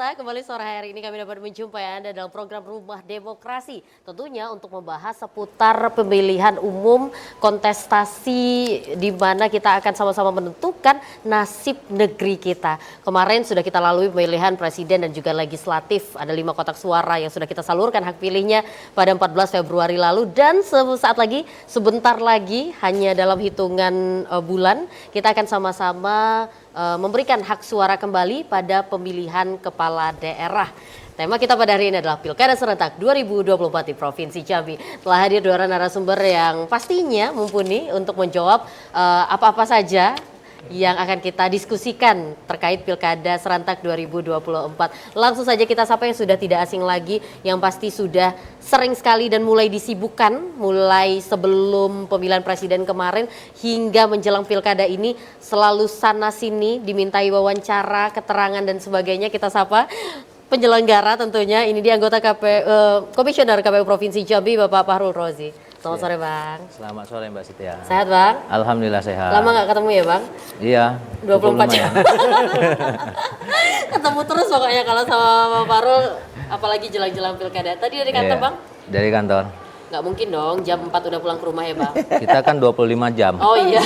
pemirsa, kembali sore hari ini kami dapat menjumpai Anda dalam program Rumah Demokrasi. Tentunya untuk membahas seputar pemilihan umum, kontestasi di mana kita akan sama-sama menentukan nasib negeri kita. Kemarin sudah kita lalui pemilihan presiden dan juga legislatif. Ada 5 kotak suara yang sudah kita salurkan hak pilihnya pada 14 Februari lalu. Dan sesaat lagi, sebentar lagi, hanya dalam hitungan bulan, kita akan sama-sama memberikan hak suara kembali pada pemilihan kepala daerah. Tema kita pada hari ini adalah Pilkada Serentak 2024 di Provinsi Jambi. Telah hadir 2 narasumber yang pastinya mumpuni untuk menjawab apa-apa saja yang akan kita diskusikan terkait Pilkada Serentak 2024. Langsung saja kita sapa yang sudah tidak asing lagi, yang pasti sudah sering sekali dan mulai disibukkan mulai sebelum pemilihan presiden kemarin hingga menjelang Pilkada ini selalu sana sini dimintai wawancara, keterangan dan sebagainya. Kita sapa penyelenggara tentunya, ini dia anggota Komisioner KPU Provinsi Jambi Bapak Fahrul Rozi. Selamat sore Bang. Selamat sore Mbak Setia. Sehat Bang? Alhamdulillah sehat. Lama nggak ketemu ya Bang? Iya. 24 jam. Ketemu terus pokoknya kalau sama Bapak Fahrul, apalagi jelang-jelang Pilkada. Tadi dari kantor Bang? Dari kantor. Nggak mungkin dong, jam 4 udah pulang ke rumah ya Bang? Kita kan 25 jam. Oh iya,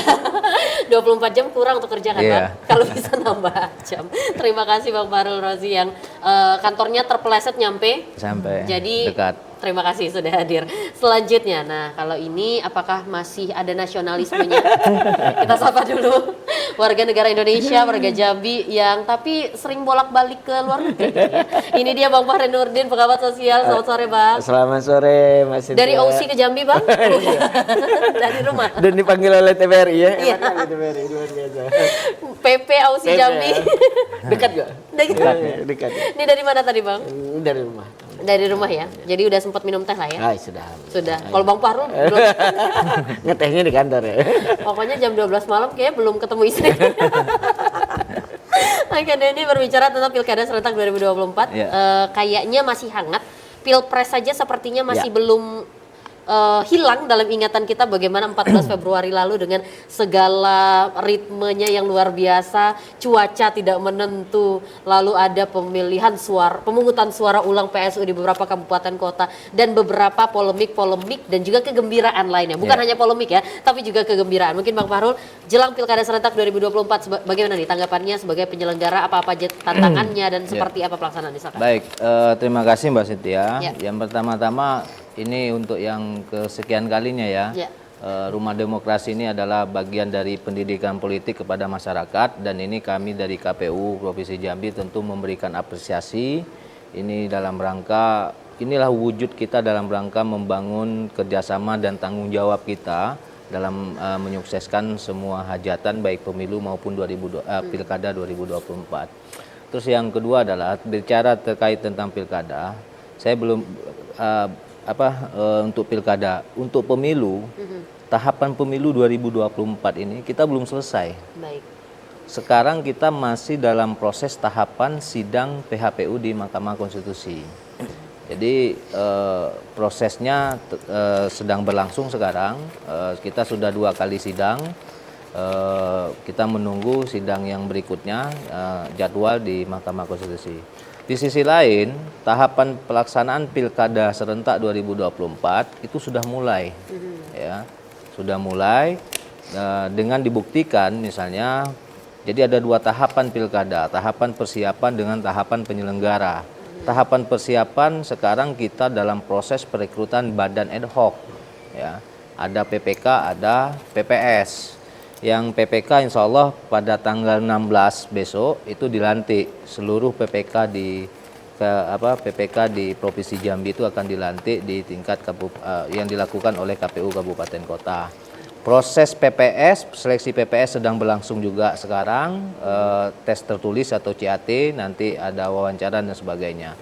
24 jam kurang untuk kerja kan Bang? Kalau bisa nambah jam. Terima kasih Bang Fahrul Rozi yang kantornya terpeleset nyampe. Sampai Jadi, dekat. Terima kasih sudah hadir. Selanjutnya, nah kalau ini apakah masih ada nasionalismenya? Kita sapa dulu warga negara Indonesia, warga Jambi yang tapi sering bolak-balik ke luar negeri. Ya. Ini dia Bang Fahrul Nurdin, pengamat sosial. Selamat sore Bang. Selamat sore Mas Sintia. Dari OC ke Jambi Bang? Dari rumah. Dan dipanggil oleh TVRI ya? Iya. TVRI luar biasa. PP OC Jambi. Dekat gak? Dekat. Ini dari mana tadi Bang? Dari rumah. Dari rumah ya. Jadi udah sempat minum teh lah ya? Sudah. Sudah. Kalau Bang Fahrul belum. Ngetehnya di kantor ya. Pokoknya jam 12 malam kayaknya belum ketemu istri. Oke, ini berbicara tentang Pilkada Serentak 2024. Kayaknya masih hangat. Pilpres saja sepertinya masih belum hilang dalam ingatan kita bagaimana 14 Februari lalu dengan segala ritmenya yang luar biasa, cuaca tidak menentu, lalu ada pemilihan suara, pemungutan suara ulang PSU di beberapa kabupaten kota dan beberapa polemik dan juga kegembiraan lainnya. Bukan hanya polemik ya, tapi juga kegembiraan. Mungkin Bang Fahrul, jelang Pilkada Serentak 2024 bagaimana nih tanggapannya sebagai penyelenggara, apa aja tantangannya dan seperti apa pelaksanaan di sana? Baik, terima kasih Mbak Setia. Yang pertama-tama ini untuk yang kesekian kalinya ya. Rumah Demokrasi ini adalah bagian dari pendidikan politik kepada masyarakat, dan ini kami dari KPU Provinsi Jambi tentu memberikan apresiasi. Ini dalam rangka, inilah wujud kita dalam rangka membangun kerjasama dan tanggung jawab kita dalam menyukseskan semua hajatan baik pemilu maupun Pilkada 2024. Terus yang kedua adalah bicara terkait tentang Pilkada. Saya belum untuk Pilkada, untuk pemilu, tahapan pemilu 2024 ini kita belum selesai. Baik. Sekarang kita masih dalam proses tahapan sidang PHPU di Mahkamah Konstitusi. Jadi prosesnya sedang berlangsung sekarang. Kita sudah 2 kali sidang. Kita menunggu sidang yang berikutnya, jadwal di Mahkamah Konstitusi. Di sisi lain, tahapan pelaksanaan Pilkada Serentak 2024 itu sudah mulai, ya, sudah mulai dengan dibuktikan misalnya. Jadi ada 2 tahapan pilkada, tahapan persiapan dengan tahapan penyelenggara. Tahapan persiapan sekarang kita dalam proses perekrutan badan ad hoc, ya, ada PPK, ada PPS. Yang PPK insya Allah pada tanggal 16 besok itu dilantik. Seluruh PPK di Provinsi Jambi itu akan dilantik di tingkat yang dilakukan oleh KPU Kabupaten Kota. Proses PPS, seleksi PPS sedang berlangsung juga sekarang. Tes tertulis atau CAT, nanti ada wawancara dan sebagainya.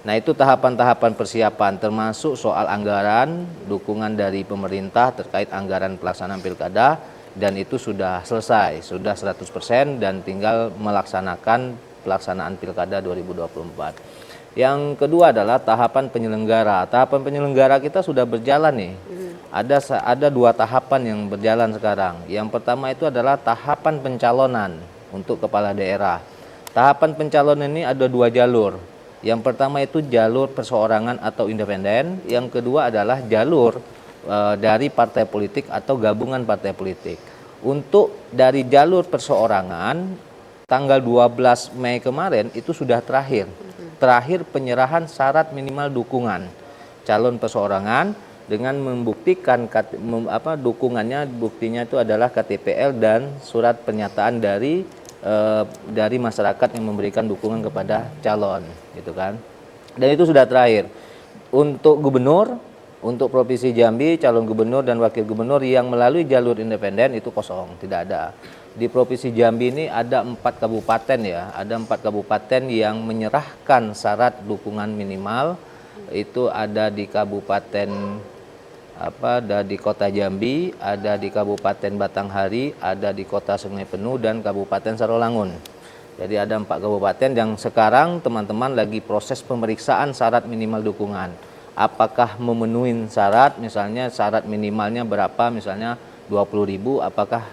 Nah itu tahapan-tahapan persiapan termasuk soal anggaran, dukungan dari pemerintah terkait anggaran pelaksanaan Pilkada. Dan itu sudah selesai, sudah 100% dan tinggal melaksanakan pelaksanaan Pilkada 2024. Yang kedua adalah tahapan penyelenggara. Tahapan penyelenggara kita sudah berjalan nih. Ada 2 tahapan yang berjalan sekarang. Yang pertama itu adalah tahapan pencalonan untuk kepala daerah. Tahapan pencalonan ini ada 2 jalur. Yang pertama itu jalur perseorangan atau independen, yang kedua adalah jalur dari partai politik atau gabungan partai politik. Untuk dari jalur perseorangan, tanggal 12 Mei kemarin itu sudah terakhir penyerahan syarat minimal dukungan calon perseorangan dengan membuktikan dukungannya, buktinya itu adalah KTPL dan surat pernyataan dari masyarakat yang memberikan dukungan kepada calon, gitu kan. Dan itu sudah terakhir. Untuk gubernur, untuk Provinsi Jambi, calon gubernur dan wakil gubernur yang melalui jalur independen itu kosong, tidak ada. Di Provinsi Jambi ini ada 4 kabupaten ya, ada 4 kabupaten yang menyerahkan syarat dukungan minimal. Itu ada di Kabupaten ada di Kota Jambi, ada di Kabupaten Batanghari, ada di Kota Sungai Penuh dan Kabupaten Sarolangun. Jadi ada 4 kabupaten yang sekarang teman-teman lagi proses pemeriksaan syarat minimal dukungan. Apakah memenuhi syarat, misalnya syarat minimalnya berapa, misalnya 20.000, apakah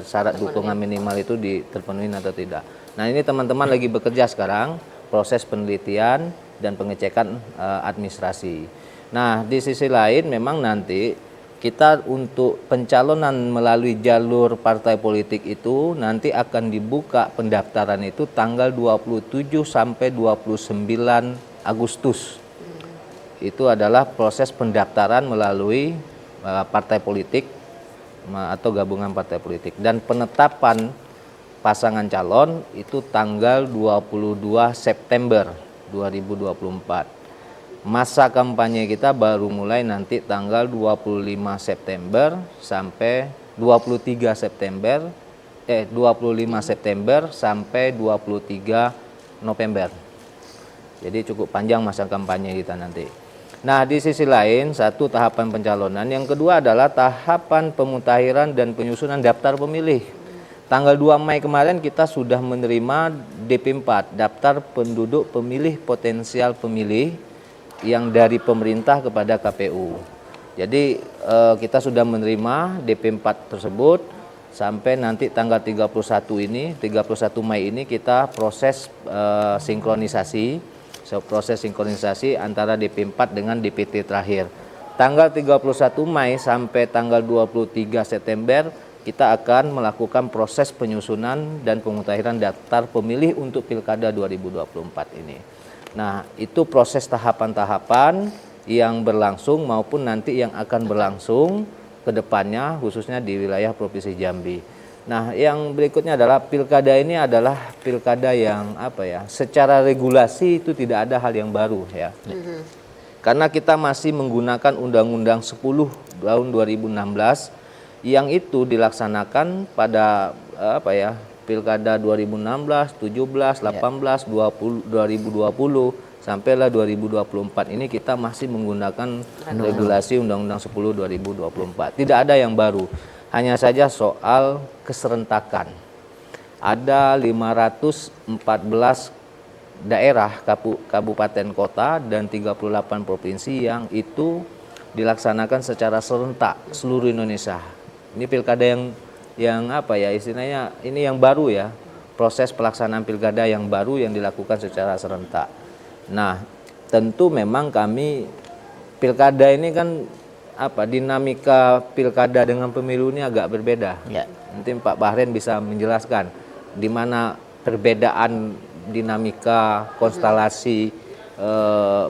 syarat dukungan minimal itu terpenuhi atau tidak. Nah, ini teman-teman lagi bekerja sekarang, proses penelitian dan pengecekan administrasi. Nah, di sisi lain memang nanti kita untuk pencalonan melalui jalur partai politik itu nanti akan dibuka pendaftaran itu tanggal 27 sampai 29 Agustus. Itu adalah proses pendaftaran melalui partai politik atau gabungan partai politik, dan penetapan pasangan calon itu tanggal 22 September 2024. Masa kampanye kita baru mulai nanti tanggal 25 September sampai 25 September sampai 23 November. Jadi cukup panjang masa kampanye kita nanti. Nah, di sisi lain, satu tahapan pencalonan, yang kedua adalah tahapan pemutahiran dan penyusunan daftar pemilih. Tanggal 2 Mei kemarin kita sudah menerima DP4, daftar penduduk pemilih potensial pemilih yang dari pemerintah kepada KPU. Jadi kita sudah menerima DP4 tersebut sampai nanti tanggal 31 Mei ini kita proses sinkronisasi antara DP4 dengan DPT terakhir. Tanggal 31 Mei sampai tanggal 23 September kita akan melakukan proses penyusunan dan pemutahiran daftar pemilih untuk Pilkada 2024 ini. Nah, itu proses tahapan-tahapan yang berlangsung maupun nanti yang akan berlangsung ke depannya khususnya di wilayah Provinsi Jambi. Nah, yang berikutnya adalah pilkada ini adalah pilkada yang secara regulasi itu tidak ada hal yang baru ya. Karena kita masih menggunakan Undang-Undang 10 tahun 2016 yang itu dilaksanakan pada Pilkada 2016, 17, 18, 2020 sampailah 2024 ini kita masih menggunakan regulasi Undang-Undang 10 2024. Tidak ada yang baru. Hanya saja soal keserentakan. Ada 514 daerah kabupaten kota dan 38 provinsi yang itu dilaksanakan secara serentak seluruh Indonesia. Ini pilkada yang istilahnya ini yang baru ya, proses pelaksanaan pilkada yang baru yang dilakukan secara serentak. Nah, tentu memang kami pilkada ini kan dinamika pilkada dengan pemilu ini agak berbeda. Ya. Nanti Pak Bahren bisa menjelaskan di mana perbedaan dinamika konstelasi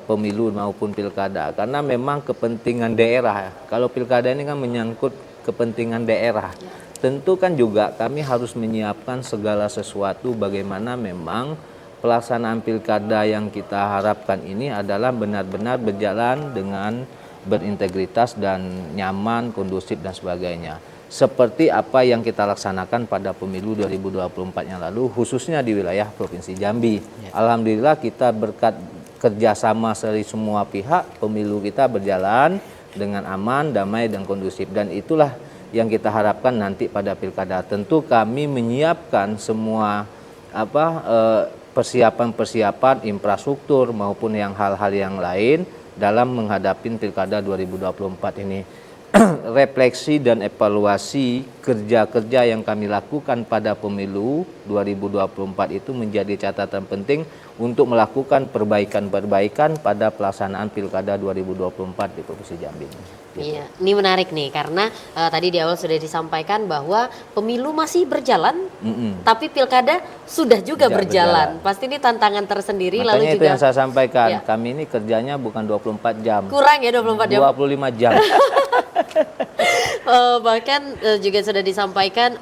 pemilu maupun pilkada, karena memang kepentingan daerah. Kalau pilkada ini kan menyangkut kepentingan daerah. Tentu kan juga kami harus menyiapkan segala sesuatu bagaimana memang pelaksanaan pilkada yang kita harapkan ini adalah benar-benar berjalan dengan berintegritas dan nyaman, kondusif dan sebagainya. Seperti apa yang kita laksanakan pada pemilu 2024 yang lalu khususnya di wilayah Provinsi Jambi. Ya. Alhamdulillah kita berkat kerjasama dari semua pihak pemilu kita berjalan dengan aman, damai dan kondusif, dan itulah yang kita harapkan nanti pada pilkada. Tentu kami menyiapkan semua persiapan-persiapan infrastruktur maupun hal-hal yang lain dalam menghadapi pilkada 2024 ini. Refleksi dan evaluasi kerja-kerja yang kami lakukan pada pemilu 2024 itu menjadi catatan penting untuk melakukan perbaikan-perbaikan pada pelaksanaan Pilkada 2024 di Provinsi Jambi. Iya, ini menarik nih karena tadi di awal sudah disampaikan bahwa pemilu masih berjalan, tapi pilkada sudah juga berjalan. Pasti ini tantangan tersendiri. Makanya lalu itu juga yang saya sampaikan, Ya. kami ini kerjanya bukan 24 jam, kurang ya 24 jam. 25 jam. Bahkan juga sudah disampaikan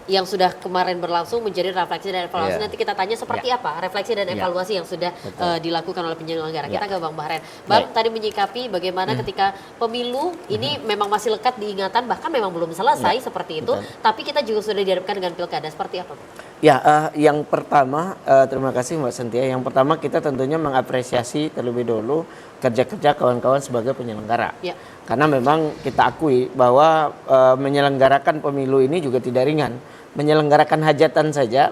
yang sudah kemarin berlangsung menjadi refleksi dan evaluasi. Iya. Nanti kita tanya seperti apa refleksi dan Iya. evaluasi yang sudah dilakukan oleh penyelenggara. Iya. Kita ke Bang Bahren. Bang Baik. tadi menyikapi bagaimana ketika pemilu ini memang masih lekat diingatan, bahkan memang belum selesai seperti itu. Tapi kita juga sudah dihadapkan dengan pilkada. Seperti apa, Bang? Ya, yang pertama, terima kasih Mbak Sentia. Yang pertama kita tentunya mengapresiasi terlebih dulu kerja-kerja kawan-kawan sebagai penyelenggara. Ya. Karena memang kita akui bahwa menyelenggarakan pemilu ini juga tidak ringan. Menyelenggarakan hajatan saja,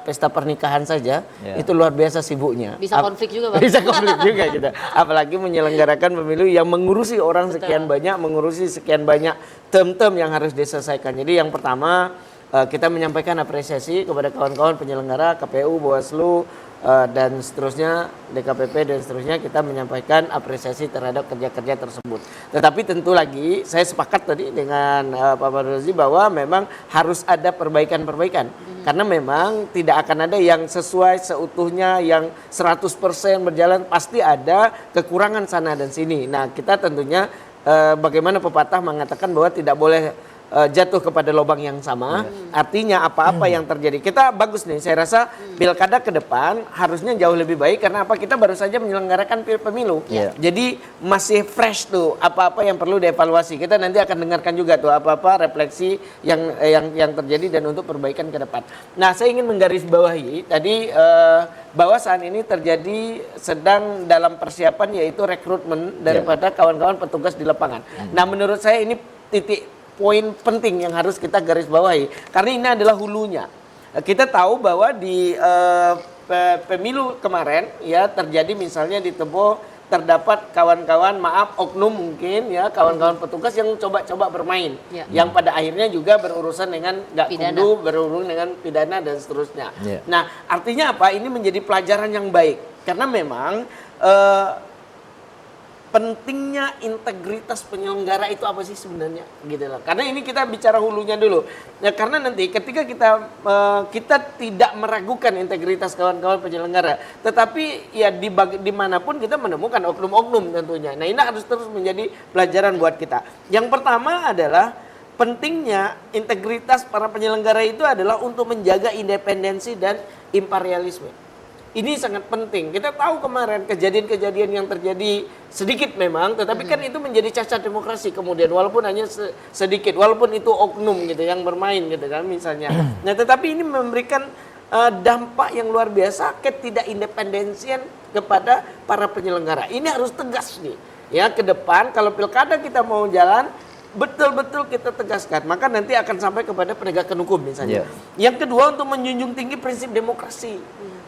pesta pernikahan saja, Ya. itu luar biasa sibuknya. Bisa konflik juga, Bang. Bisa konflik juga gitu. Apalagi menyelenggarakan pemilu yang mengurusi orang sekian banyak, mengurusi sekian banyak term-term yang harus diselesaikan. Jadi yang pertama kita menyampaikan apresiasi kepada kawan-kawan penyelenggara KPU, Bawaslu, dan seterusnya, DKPP dan seterusnya, kita menyampaikan apresiasi terhadap kerja-kerja tersebut. Tetapi tentu lagi saya sepakat tadi dengan Pak Badrozi bahwa memang harus ada perbaikan-perbaikan. Karena memang tidak akan ada yang sesuai seutuhnya, yang 100% berjalan, pasti ada kekurangan sana dan sini. Nah, kita tentunya bagaimana pepatah mengatakan bahwa tidak boleh jatuh kepada lubang yang sama. Artinya apa-apa yang terjadi, kita bagus nih, saya rasa pilkada ke depan harusnya jauh lebih baik. Karena apa, kita baru saja menyelenggarakan pemilu. Jadi masih fresh tuh apa-apa yang perlu dievaluasi. Kita nanti akan dengarkan juga tuh apa-apa refleksi yang terjadi dan untuk perbaikan ke depan. Nah, saya ingin menggarisbawahi tadi bahwa saat ini terjadi sedang dalam persiapan yaitu rekrutmen daripada kawan-kawan petugas di lapangan. Nah, menurut saya ini titik poin penting yang harus kita garis bawahi, karena ini adalah hulunya. Kita tahu bahwa di pemilu kemarin ya terjadi misalnya di Tebo terdapat kawan-kawan, maaf oknum mungkin ya, kawan-kawan petugas yang coba-coba bermain, yang pada akhirnya juga berurusan dengan Gakumdu, berurusan dengan pidana dan seterusnya. Nah, artinya apa? Ini menjadi pelajaran yang baik, karena memang pentingnya integritas penyelenggara itu apa sih sebenarnya gitu loh. Karena ini kita bicara hulunya dulu. Ya, karena nanti ketika kita tidak meragukan integritas kawan-kawan penyelenggara, tetapi ya dimanapun kita menemukan oknum-oknum tentunya. Nah, ini harus terus menjadi pelajaran buat kita. Yang pertama adalah pentingnya integritas para penyelenggara itu adalah untuk menjaga independensi dan imperialisme. Ini sangat penting. Kita tahu kemarin kejadian-kejadian yang terjadi sedikit memang, tetapi kan itu menjadi cacat demokrasi kemudian, walaupun hanya sedikit, walaupun itu oknum gitu yang bermain gitu kan misalnya. Nah, tetapi ini memberikan dampak yang luar biasa ketidakindependensian kepada para penyelenggara. Ini harus tegas nih. Ya, ke depan kalau pilkada kita mau jalan betul-betul kita tegaskan, maka nanti akan sampai kepada penegakan hukum misalnya. Yang kedua, untuk menjunjung tinggi prinsip demokrasi.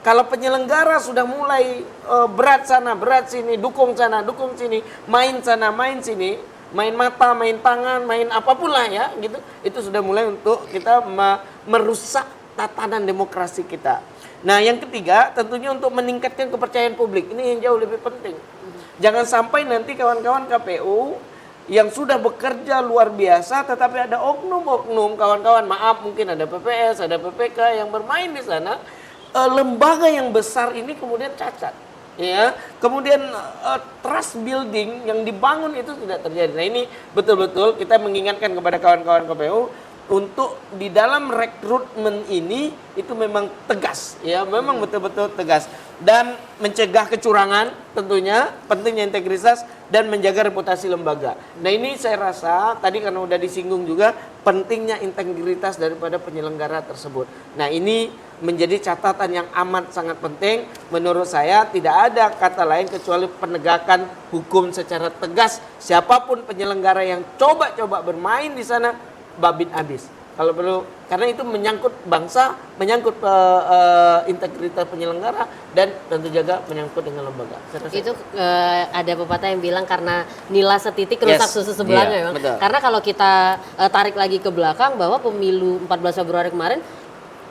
Kalau penyelenggara sudah mulai berat sana, berat sini, dukung sana, dukung sini, main sana, main sini, main mata, main tangan, main apapun lah ya, gitu. Itu sudah mulai untuk kita merusak tatanan demokrasi kita. Nah, yang ketiga tentunya untuk meningkatkan kepercayaan publik. Ini yang jauh lebih penting. Jangan sampai nanti kawan-kawan KPU yang sudah bekerja luar biasa, tetapi ada oknum-oknum kawan-kawan, maaf mungkin ada PPS, ada PPK yang bermain di sana. Lembaga yang besar ini kemudian cacat, ya. Kemudian trust building yang dibangun itu tidak terjadi. Nah, ini betul-betul kita mengingatkan kepada kawan-kawan KPU untuk di dalam rekrutmen ini itu memang tegas, ya, memang betul-betul tegas dan mencegah kecurangan tentunya, pentingnya integritas dan menjaga reputasi lembaga. Nah, ini saya rasa tadi karena udah disinggung juga pentingnya integritas daripada penyelenggara tersebut. Nah, ini menjadi catatan yang amat sangat penting. Menurut saya tidak ada kata lain kecuali penegakan hukum secara tegas. Siapapun penyelenggara yang coba-coba bermain di sana, babit habis. kalau perlu, karena itu menyangkut bangsa, menyangkut integritas penyelenggara, dan tentu juga menyangkut dengan lembaga. Saya rasa Itu ada pepatah yang bilang karena nila setitik rusak Yes. susu sebelahnya, Iya, memang. betul. Karena kalau kita tarik lagi ke belakang bahwa pemilu 14 Februari kemarin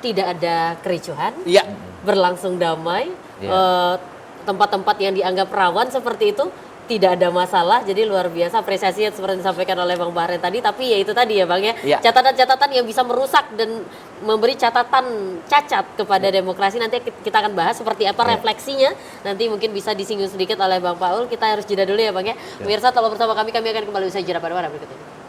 tidak ada kericuhan, Iya. berlangsung damai, Iya. tempat-tempat yang dianggap rawan seperti itu tidak ada masalah, jadi luar biasa apresiasi seperti yang disampaikan oleh Bang Bahren tadi. Tapi ya itu tadi ya Bang ya, Iya. catatan-catatan yang bisa merusak dan memberi catatan cacat kepada demokrasi. Nanti kita akan bahas seperti apa refleksinya, nanti mungkin bisa disinggung sedikit oleh Bang Paul. Kita harus jeda dulu ya Bang ya. Pemirsa, tetaplah bersama kami akan kembali usai jeda pada warna berikut ini.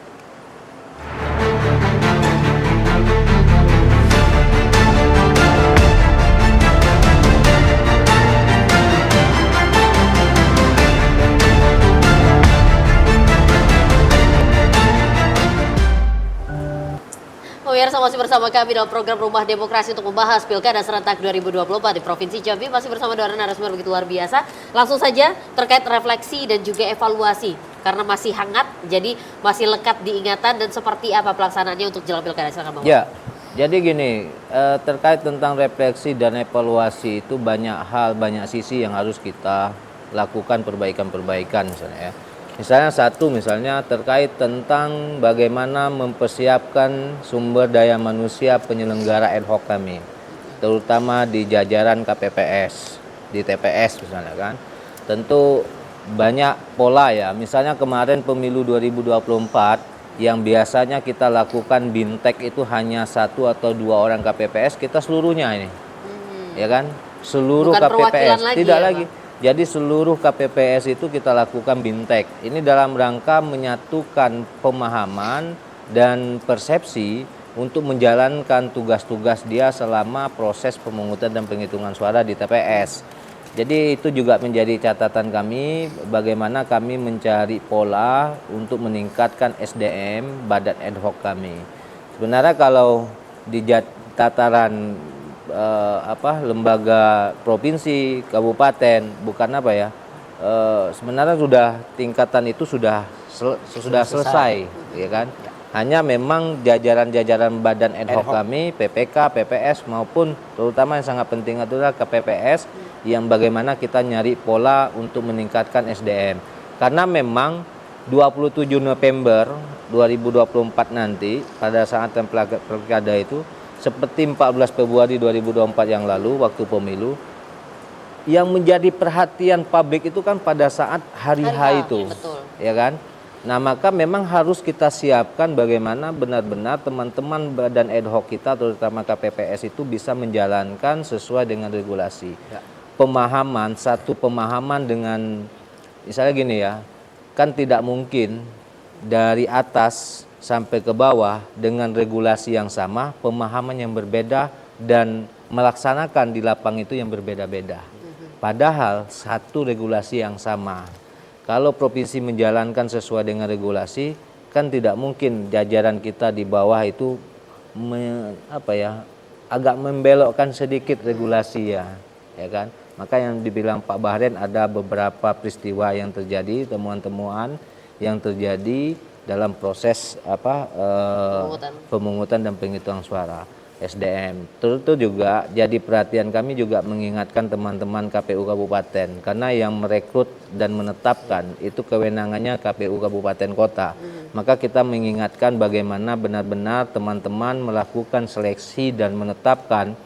Pemirsa, masih bersama kami dalam program Rumah Demokrasi untuk membahas Pilkada Serentak 2024 di Provinsi Jambi. Masih bersama dua narasumber begitu luar biasa. Langsung saja terkait refleksi dan juga evaluasi. Karena masih hangat, jadi masih lekat diingatan, dan seperti apa pelaksanaannya untuk jelang Pilkada. Silakan Bang. Ya, jadi gini, terkait tentang refleksi dan evaluasi itu banyak hal, banyak sisi yang harus kita lakukan perbaikan-perbaikan misalnya ya. Misalnya terkait tentang bagaimana mempersiapkan sumber daya manusia penyelenggara ad hoc kami, terutama di jajaran KPPS, di TPS misalnya kan. Tentu banyak pola ya, misalnya kemarin pemilu 2024 yang biasanya kita lakukan bintek itu hanya 1 atau 2 orang KPPS, kita seluruhnya ini, ya kan, seluruh Bukan perwakilan KPPS, lagi tidak ya, lagi. Jadi seluruh KPPS itu kita lakukan bintek. Ini dalam rangka menyatukan pemahaman dan persepsi untuk menjalankan tugas-tugas dia selama proses pemungutan dan penghitungan suara di TPS. Jadi itu juga menjadi catatan kami bagaimana kami mencari pola untuk meningkatkan SDM badan ad hoc kami. Sebenarnya kalau di tataran lembaga provinsi, kabupaten, bukan apa ya, sebenarnya sudah tingkatan itu sudah selesai, ya kan. Hanya memang jajaran-jajaran badan ad hoc kami, PPK, PPS maupun terutama yang sangat penting adalah KPPS, yang bagaimana kita nyari pola untuk meningkatkan SDM. Karena memang 27 November 2024 nanti pada saat pilkada itu seperti 14 Februari 2024 yang lalu waktu pemilu, yang menjadi perhatian publik itu kan pada saat hari H itu, betul. ya kan. Nah maka memang harus kita siapkan bagaimana benar-benar teman-teman badan ad hoc kita terutama KPPS itu bisa menjalankan sesuai dengan regulasi. Ya. Satu pemahaman dengan, misalnya gini ya, kan tidak mungkin dari atas sampai ke bawah dengan regulasi yang sama, pemahaman yang berbeda dan melaksanakan di lapang itu yang berbeda-beda. Padahal satu regulasi yang sama. Kalau provinsi menjalankan sesuai dengan regulasi, kan tidak mungkin jajaran kita di bawah itu agak membelokkan sedikit regulasi ya kan? Maka yang dibilang Pak Bahren ada beberapa peristiwa yang terjadi, temuan-temuan yang terjadi dalam proses pemungutan dan penghitungan suara SDM. Tentu juga jadi perhatian kami juga mengingatkan teman-teman KPU Kabupaten, karena yang merekrut dan menetapkan itu kewenangannya KPU Kabupaten Kota. Maka kita mengingatkan bagaimana benar-benar teman-teman melakukan seleksi dan menetapkan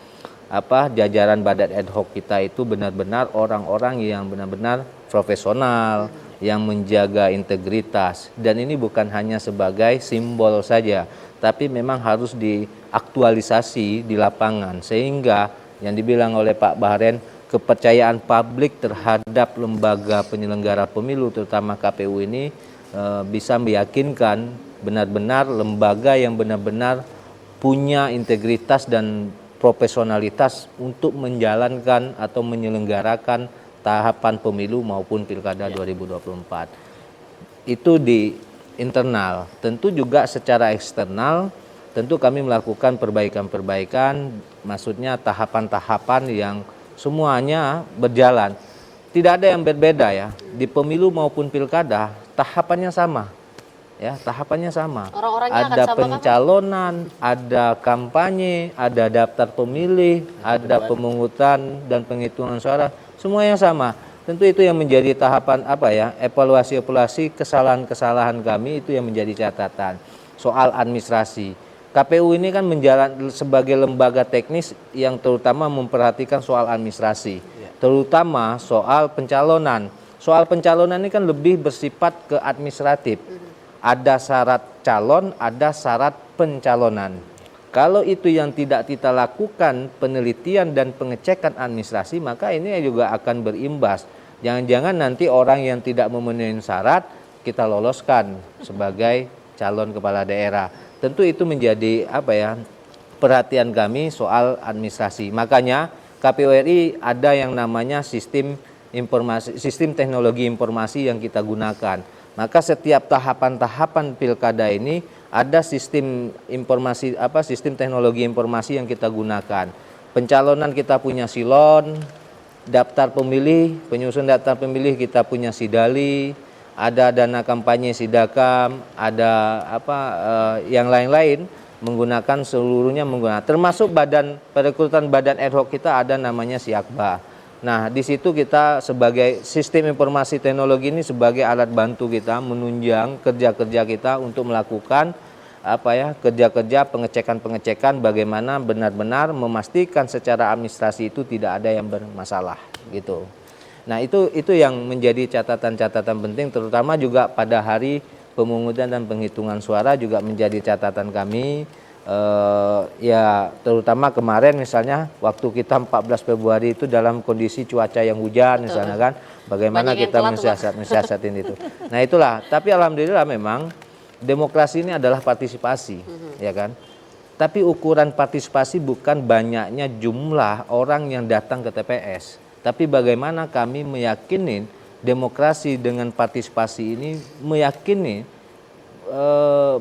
jajaran badan ad hoc kita itu benar-benar orang-orang yang benar-benar profesional, yang menjaga integritas, dan ini bukan hanya sebagai simbol saja, tapi memang harus diaktualisasi di lapangan sehingga yang dibilang oleh Pak Bahren, kepercayaan publik terhadap lembaga penyelenggara pemilu terutama KPU ini bisa meyakinkan benar-benar lembaga yang benar-benar punya integritas dan profesionalitas untuk menjalankan atau menyelenggarakan tahapan pemilu maupun pilkada 2024. Itu di internal. Tentu juga secara eksternal, tentu kami melakukan perbaikan-perbaikan, maksudnya tahapan-tahapan yang semuanya berjalan. Tidak ada yang berbeda ya, di pemilu maupun pilkada tahapannya sama. Ya, tahapannya sama. Orang-orangnya akan Ada sama, pencalonan, ada kampanye, ada daftar pemilih, ada pemungutan dan penghitungan suara, semuanya sama. Tentu itu yang menjadi tahapan evaluasi-evaluasi kesalahan-kesalahan kami, itu yang menjadi catatan. Soal administrasi. KPU ini kan sebagai lembaga teknis yang terutama memperhatikan soal administrasi, terutama soal pencalonan. Soal pencalonan ini kan lebih bersifat ke administratif. Ada syarat calon, ada syarat pencalonan. Kalau itu yang tidak kita lakukan penelitian dan pengecekan administrasi, maka ini juga akan berimbas. Jangan-jangan nanti orang yang tidak memenuhi syarat kita loloskan sebagai calon kepala daerah. Tentu itu menjadi perhatian kami soal administrasi. Makanya KPU RI ada yang namanya sistem teknologi informasi yang kita gunakan. Maka setiap tahapan-tahapan pilkada ini ada sistem teknologi informasi yang kita gunakan. Pencalonan kita punya silon, daftar pemilih, penyusun daftar pemilih kita punya sidali, ada dana kampanye sidakam, ada yang lain-lain seluruhnya menggunakan. Termasuk perekrutan badan ad hoc kita ada namanya Siakba. Nah, di situ kita sebagai sistem informasi teknologi ini sebagai alat bantu kita menunjang kerja-kerja kita untuk melakukan kerja-kerja pengecekan bagaimana benar-benar memastikan secara administrasi itu tidak ada yang bermasalah gitu. Nah, itu yang menjadi catatan-catatan penting, terutama juga pada hari pemungutan dan penghitungan suara juga menjadi catatan kami. Terutama kemarin misalnya waktu kita 14 Februari itu dalam kondisi cuaca yang hujan misalnya kan, bagaimana kita mensiasatin itu. Nah itulah, tapi alhamdulillah memang demokrasi ini adalah partisipasi, ya kan. Tapi ukuran partisipasi bukan banyaknya jumlah orang yang datang ke TPS, tapi bagaimana kami meyakini demokrasi dengan partisipasi ini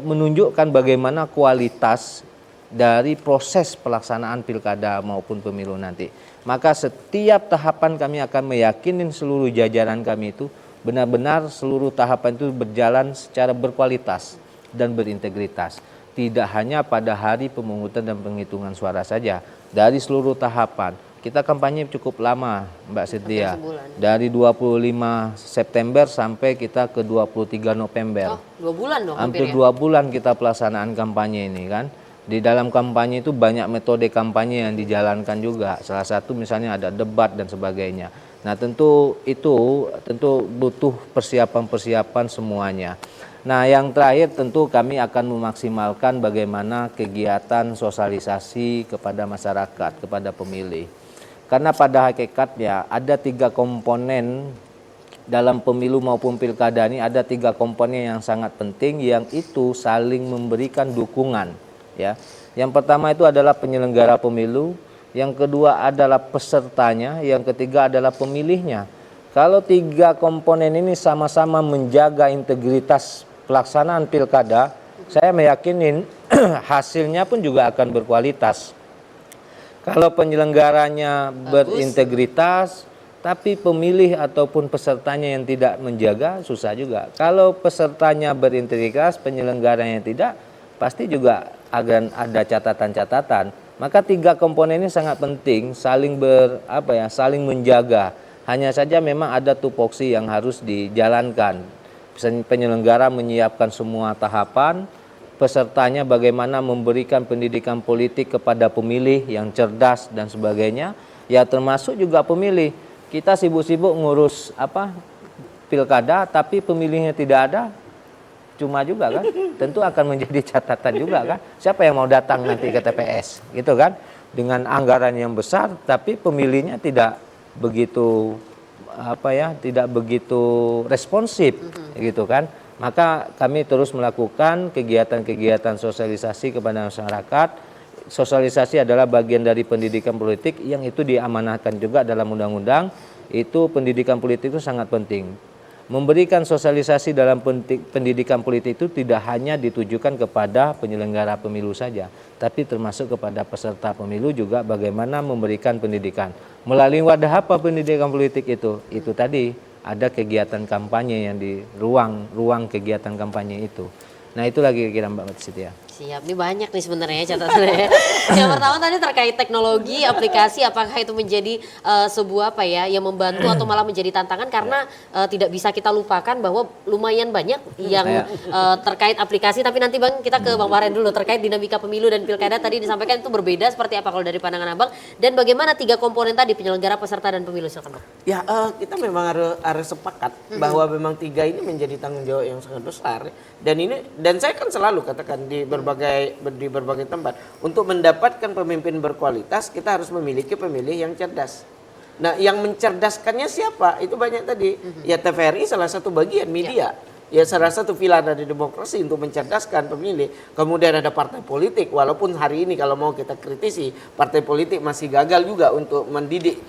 menunjukkan bagaimana kualitas dari proses pelaksanaan pilkada maupun pemilu nanti. Maka setiap tahapan kami akan meyakini seluruh jajaran kami itu benar-benar seluruh tahapan itu berjalan secara berkualitas dan berintegritas. Tidak hanya pada hari pemungutan dan penghitungan suara saja, dari seluruh tahapan. Kita kampanye cukup lama, Mbak Cynthia. Dari 25 September sampai kita ke 23 November. Oh, 2 bulan dong hampir ya? 2 bulan kita pelaksanaan kampanye ini kan. Di dalam kampanye itu banyak metode kampanye yang dijalankan juga. Salah satu misalnya ada debat dan sebagainya. Nah, tentu butuh persiapan-persiapan semuanya. Nah, yang terakhir tentu kami akan memaksimalkan bagaimana kegiatan sosialisasi kepada masyarakat, kepada pemilih. Karena pada hakikatnya ada 3 komponen dalam pemilu maupun pilkada ini, ada 3 komponen yang sangat penting yang itu saling memberikan dukungan. Ya, yang pertama itu adalah penyelenggara pemilu, yang kedua adalah pesertanya, yang ketiga adalah pemilihnya. Kalau 3 komponen ini sama-sama menjaga integritas pelaksanaan pilkada, saya meyakini hasilnya pun juga akan berkualitas. Kalau penyelenggaranya berintegritas, tapi pemilih ataupun pesertanya yang tidak menjaga, susah juga. Kalau pesertanya berintegritas, penyelenggaranya tidak, pasti juga akan ada catatan-catatan. Maka 3 komponen ini sangat penting, saling menjaga. Hanya saja memang ada tupoksi yang harus dijalankan. Penyelenggara menyiapkan semua tahapan, pesertanya bagaimana memberikan pendidikan politik kepada pemilih yang cerdas dan sebagainya. Ya, termasuk juga pemilih. Kita sibuk-sibuk ngurus pilkada, tapi pemilihnya tidak ada, cuma juga kan. Tentu akan menjadi catatan juga kan. Siapa yang mau datang nanti ke TPS, gitu kan? Dengan anggaran yang besar, tapi pemilihnya tidak begitu responsif, gitu kan. Maka kami terus melakukan kegiatan-kegiatan sosialisasi kepada masyarakat. Sosialisasi adalah bagian dari pendidikan politik yang itu diamanahkan juga dalam undang-undang. Itu pendidikan politik itu sangat penting. Memberikan sosialisasi dalam pendidikan politik itu tidak hanya ditujukan kepada penyelenggara pemilu saja, tapi termasuk kepada peserta pemilu juga bagaimana memberikan pendidikan. Melalui wadah apa pendidikan politik itu? Itu tadi ada kegiatan kampanye yang di ruang kegiatan kampanye itu. Nah itu lagi kira Mbak Siti ya. Siap, ini banyak nih sebenarnya catatannya. Yang pertama tadi terkait teknologi, aplikasi, apakah itu menjadi sebuah apa ya, yang membantu atau malah menjadi tantangan karena tidak bisa kita lupakan bahwa lumayan banyak yang terkait aplikasi. Tapi nanti Bang, kita ke Bang Waren dulu terkait dinamika pemilu dan pilkada tadi disampaikan itu berbeda seperti apa kalau dari pandangan Abang dan bagaimana 3 komponen tadi penyelenggara, peserta dan pemilu, silakan Bang. Ya kita memang harus sepakat bahwa memang 3 ini menjadi tanggung jawab yang sangat besar dan saya kan selalu katakan di berbagai tempat untuk mendapatkan pemimpin berkualitas kita harus memiliki pemilih yang cerdas. Nah, yang mencerdaskannya siapa? Itu banyak tadi. Ya TVRI salah satu bagian media. Ya salah satu pilar dari demokrasi untuk mencerdaskan pemilih. Kemudian ada partai politik, walaupun hari ini kalau mau kita kritisi, partai politik masih gagal juga untuk mendidik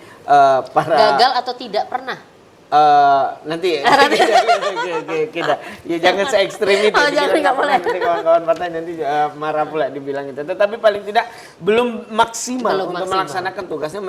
para... Gagal atau tidak pernah? Nanti kita ya jangan se ekstrim itu. Nanti kawan-kawan partai nanti marah pula dibilang itu. Tetapi paling tidak belum maksimal untuk melaksanakan tugasnya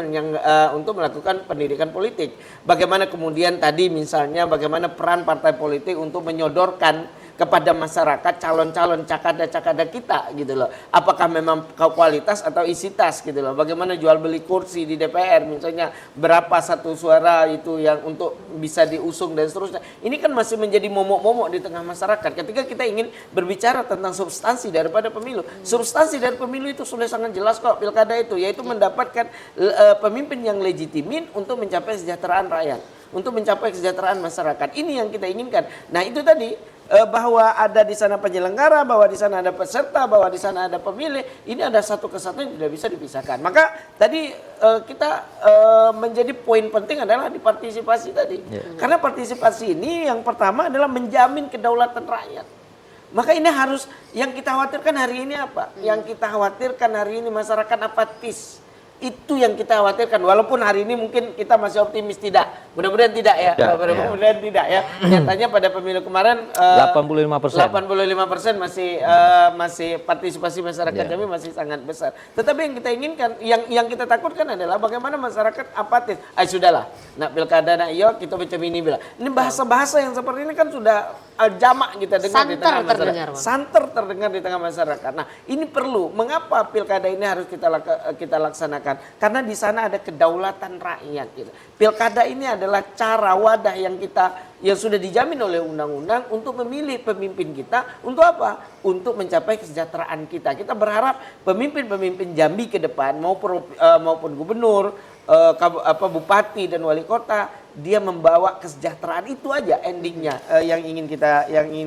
untuk melakukan pendidikan politik. Bagaimana kemudian tadi misalnya bagaimana peran partai politik untuk menyodorkan kepada masyarakat calon-calon cakada-cakada kita gitu loh. Apakah memang kualitas atau isi tas gitu loh. Bagaimana jual beli kursi di DPR misalnya berapa satu suara itu yang untuk bisa diusung dan seterusnya. Ini kan masih menjadi momok-momok di tengah masyarakat. Ketika kita ingin berbicara tentang substansi daripada pemilu. Substansi dari pemilu itu sudah sangat jelas kok pilkada itu, yaitu mendapatkan pemimpin yang legitimin untuk mencapai kesejahteraan rakyat, untuk mencapai kesejahteraan masyarakat. Ini yang kita inginkan. Nah, itu tadi bahwa ada di sana penyelenggara, bahwa di sana ada peserta, bahwa di sana ada pemilih, ini ada satu kesatuan yang tidak bisa dipisahkan. Maka tadi kita menjadi poin penting adalah di partisipasi tadi. Karena partisipasi ini yang pertama adalah menjamin kedaulatan rakyat. Maka ini harus, yang kita khawatirkan hari ini apa? Yang kita khawatirkan hari ini masyarakat apatis. Itu yang kita khawatirkan, walaupun hari ini mungkin kita masih optimis tidak, mudah-mudahan tidak ya, mudah-mudahan tidak ya. Nyatanya pada pemilu kemarin 85% masih partisipasi masyarakat kami masih sangat besar. Tetapi yang kita inginkan, yang kita takutkan adalah bagaimana masyarakat apatis. Sudahlah, nak pilkada nak iyo kita macam ini bilang. Ini bahasa-bahasa yang seperti ini kan sudah jamak kita dengar di tengah masyarakat. Santer terdengar di tengah masyarakat. Nah, ini perlu. Mengapa pilkada ini harus kita laksanakan? Karena di sana ada kedaulatan rakyat. Gitu. Pilkada ini adalah cara wadah yang sudah dijamin oleh undang-undang untuk memilih pemimpin kita untuk apa? Untuk mencapai kesejahteraan kita. Kita berharap pemimpin-pemimpin Jambi ke depan maupun gubernur, bupati dan wali kota, dia membawa kesejahteraan. Itu aja endingnya yang ingin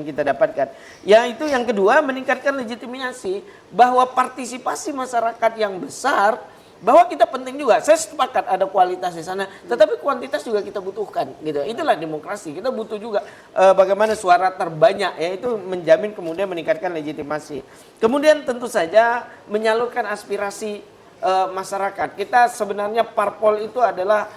kita dapatkan. Itu yang kedua, meningkatkan legitimasi bahwa partisipasi masyarakat yang besar, bahwa kita penting juga. Saya sepakat ada kualitas di sana, tetapi kuantitas juga kita butuhkan gitu. Itulah demokrasi. Kita butuh juga bagaimana suara terbanyak, yaitu menjamin kemudian meningkatkan legitimasi. Kemudian tentu saja menyalurkan aspirasi masyarakat. Kita sebenarnya parpol itu adalah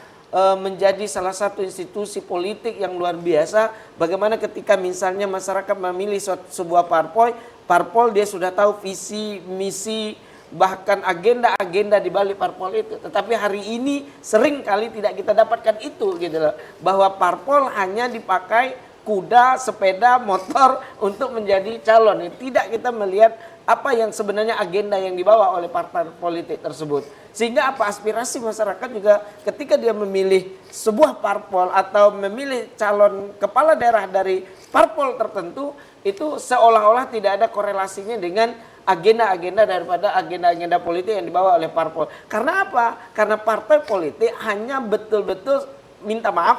menjadi salah satu institusi politik yang luar biasa. Bagaimana ketika misalnya masyarakat memilih sebuah parpol dia sudah tahu visi, misi, bahkan agenda-agenda di balik parpol itu. Tetapi hari ini sering kali tidak kita dapatkan itu gitu loh. Bahwa parpol hanya dipakai kuda, sepeda, motor untuk menjadi calon. Tidak kita melihat apa yang sebenarnya agenda yang dibawa oleh partai politik tersebut. Sehingga apa aspirasi masyarakat juga ketika dia memilih sebuah parpol atau memilih calon kepala daerah dari parpol tertentu, itu seolah-olah tidak ada korelasinya dengan agenda-agenda daripada agenda-agenda politik yang dibawa oleh parpol. Karena apa? Karena partai politik hanya betul-betul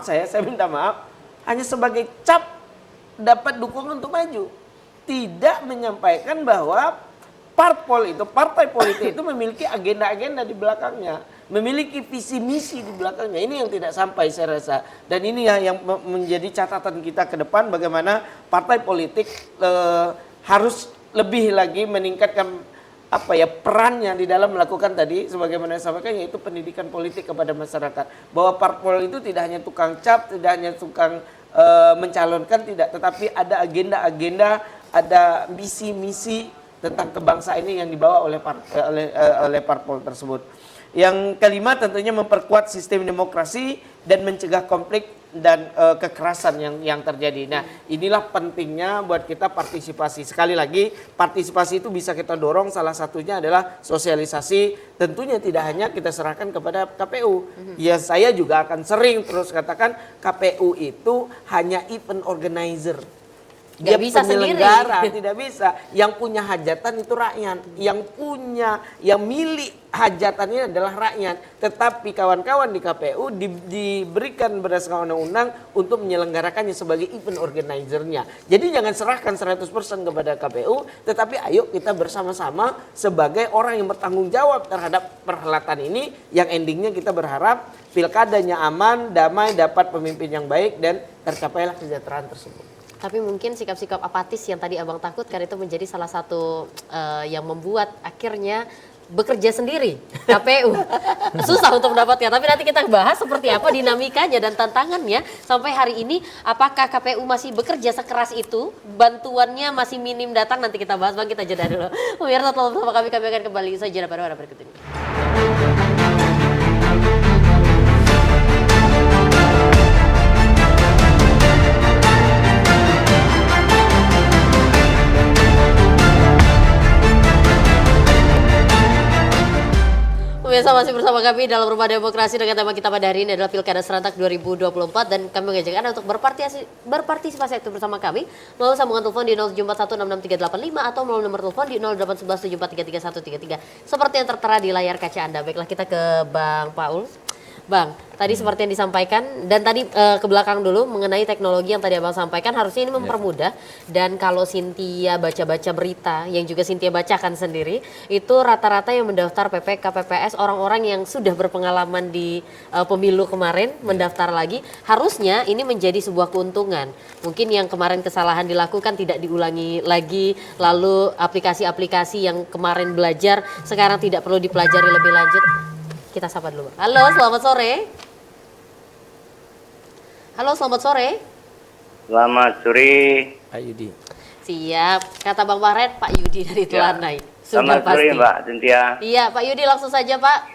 saya minta maaf, hanya sebagai cap dapat dukungan untuk maju. Tidak menyampaikan bahwa partai politik itu memiliki agenda-agenda di belakangnya, memiliki visi misi di belakangnya. Ini yang tidak sampai saya rasa. Dan ini yang menjadi catatan kita ke depan, bagaimana partai politik harus lebih lagi meningkatkan perannya di dalam melakukan tadi sebagaimana saya sampaikan, yaitu pendidikan politik kepada masyarakat. Bahwa parpol itu tidak hanya tukang cap, tidak hanya tukang mencalonkan, tidak, tetapi ada agenda-agenda, ada misi-misi tentang kebangsaan ini yang dibawa oleh parpol tersebut. Yang kelima tentunya memperkuat sistem demokrasi dan mencegah konflik dan kekerasan yang terjadi. Nah, inilah pentingnya buat kita partisipasi. Sekali lagi, partisipasi itu bisa kita dorong, salah satunya adalah sosialisasi. Tentunya tidak hanya kita serahkan kepada KPU. Ya, saya juga akan sering terus katakan KPU itu hanya event organizer. Nggak Dia bisa penyelenggara, sendiri. tidak bisa. Yang punya hajatan itu rakyat. Yang milik hajatan ini adalah rakyat. Tetapi kawan-kawan di KPU diberikan berdasarkan undang-undang untuk menyelenggarakannya sebagai event organizer-nya. Jadi jangan serahkan 100% kepada KPU, tetapi ayo kita bersama-sama sebagai orang yang bertanggung jawab terhadap perhelatan ini, yang endingnya kita berharap pilkadanya aman, damai, dapat pemimpin yang baik, dan tercapailah kesejahteraan tersebut. Tapi mungkin sikap-sikap apatis yang tadi Abang takutkan itu menjadi salah satu yang membuat akhirnya bekerja sendiri KPU. Susah untuk mendapatkan, tapi nanti kita bahas seperti apa dinamikanya dan tantangannya sampai hari ini. Apakah KPU masih bekerja sekeras itu? Bantuannya masih minim datang, nanti kita bahas. Bang, kita jeda dulu. Pemirsa, tetap bersama kami akan kembali saja pada berikut ini. Pemirsa, masih bersama kami dalam Rumah Demokrasi dengan tema kita pada hari ini adalah Pilkada Serentak 2024, dan kami mengajak Anda untuk berpartisipasi aktif bersama kami melalui sambungan telepon di 0741663385 atau melalui nomor telepon di 081174333133 seperti yang tertera di layar kaca Anda. Baiklah, kita ke Bang Paul. Bang, tadi seperti yang disampaikan dan tadi ke belakang dulu mengenai teknologi yang tadi Abang sampaikan, harusnya ini mempermudah. Dan kalau Cynthia baca-baca berita yang juga Cynthia bacakan sendiri, itu rata-rata yang mendaftar PPK, PPS orang-orang yang sudah berpengalaman di pemilu kemarin mendaftar lagi. Harusnya ini menjadi sebuah keuntungan. Mungkin yang kemarin kesalahan dilakukan tidak diulangi lagi, lalu aplikasi-aplikasi yang kemarin belajar sekarang tidak perlu dipelajari lebih lanjut. Kita sapa dulu. Halo, selamat sore. Halo, selamat sore. Selamat sore. Pak Yudi. Siap. Kata Bang Maret, Pak Yudi dari Telanai. Selamat sore, Mbak Cynthia. Iya, Pak Yudi, langsung saja, Pak.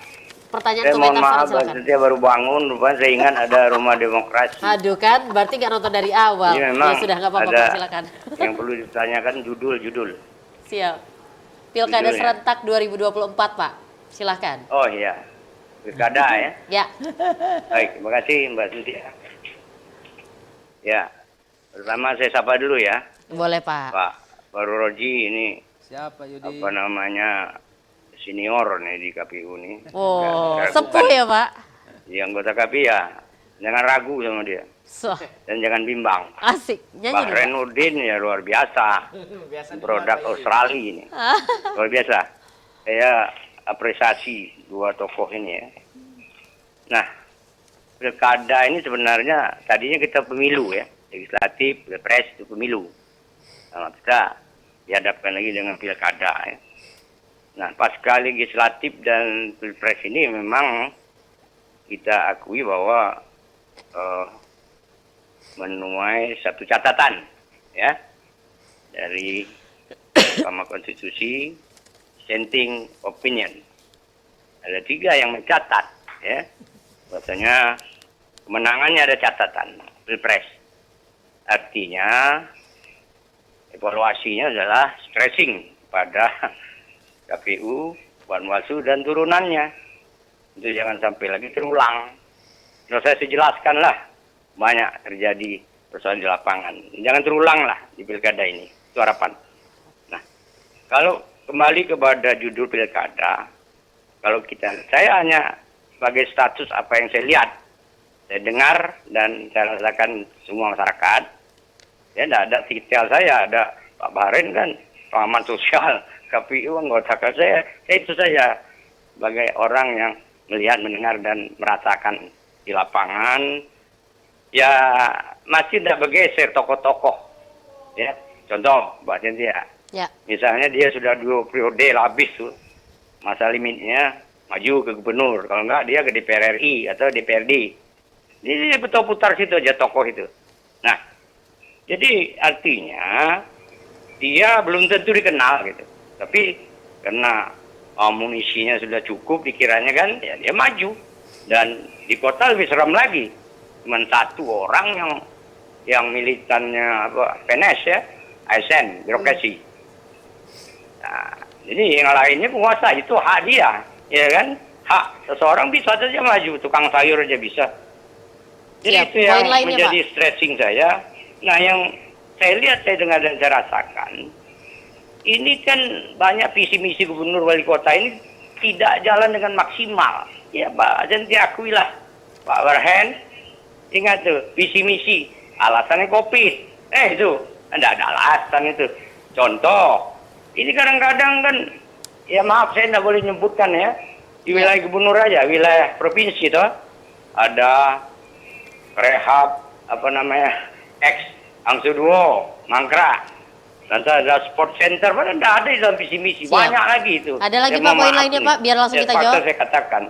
Pertanyaan Saya mohon komentar maaf, Mbak silakan. Cynthia baru bangun, rupanya saya ingat ada Rumah Demokrasi. Aduh kan, berarti nggak nonton dari awal. Ini memang Ya sudah, nggak apa-apa, ada Pak, silakan. yang perlu ditanyakan judul. Siap. Pilkada Judulnya. Serentak 2024, Pak. Silakan. Oh iya, pilkada ya. Ya. Baik, terima kasih Mbak Cynthia. Ya, pertama saya sapa dulu ya, Boleh, Pak. Pak Baru Roji ini Siapa Yudi? apa namanya senior nih di KPU nih. Oh, Nggak sepuh ragukan. ya, Pak. Di anggota KPU ya, jangan ragu sama dia So, dan jangan bimbang. asik. Nyanyi Pak nih, Pak. Renudin ya luar biasa, produk Australia ini, luar biasa. Saya apresiasi dua tokoh ini ya. Nah, pilkada ini sebenarnya tadinya kita pemilu ya, legislatif, pilpres itu pemilu. Nah, kita dihadapkan lagi dengan pilkada ya. Nah, pasca legislatif dan pilpres ini memang kita akui bahwa menuai satu catatan ya dari Mahkamah Konstitusi, dissenting opinion. Ada 3 yang mencatat ya, bahwasanya kemenangannya ada catatan pilpres. Artinya evaluasinya adalah stressing pada KPU, Bawaslu dan turunannya. Itu jangan sampai lagi terulang. Kalau saya jelaskan lah, banyak terjadi persoalan di lapangan. Jangan terulang lah di pilkada ini. Itu harapan. Nah, kalau kembali kepada judul pilkada, kalau saya hanya sebagai status apa yang saya lihat, saya dengar dan saya rasakan semua masyarakat. Ya, ada detail saya, ada Pak Baren kan, pengamat sosial, KPU, anggota saya itu saja sebagai orang yang melihat, mendengar dan merasakan di lapangan. Ya masih tidak bergeser tokoh-tokoh. Ya, contoh Mbak Cynthia. Ya. Misalnya dia sudah 2 periode habis tuh, masa limitnya maju ke gubernur. Kalau enggak dia ke DPR RI atau DPRD. Dia putar-putar situ aja tokoh itu. Nah, jadi artinya dia belum tentu dikenal gitu. Tapi karena amunisinya sudah cukup dikiranya kan, ya dia maju. Dan di kota lebih seram lagi, cuma satu orang yang militannya PNS ya, ASN, birokrasi. Nah, jadi yang lainnya penguasa, itu hak dia, ya kan? Hak seseorang bisa saja maju, tukang sayur aja bisa. Jadi Siap. itu yang Poin lainnya, menjadi stressing saya. Nah, yang saya lihat, saya dengar dan saya rasakan, ini kan banyak visi misi gubernur wali kota ini tidak jalan dengan maksimal. Ya Pak, dan diakuilah Pak Warhen, ingat tuh visi misi, alasannya COVID. Itu tidak ada alasan itu. Contoh, ini kadang-kadang kan, ya maaf saya tidak boleh nyebutkan ya, di wilayah gubernur aja, wilayah provinsi toh, ada rehab Angsuduo, Mangkrak, nanti ada sport center, padahal tidak ada di dalam visi misi, Siap. banyak lagi itu. Ada lagi Saya Pak mohon poin maaf lainnya nih. Pak, biar langsung kita Fakta jawab. saya katakan.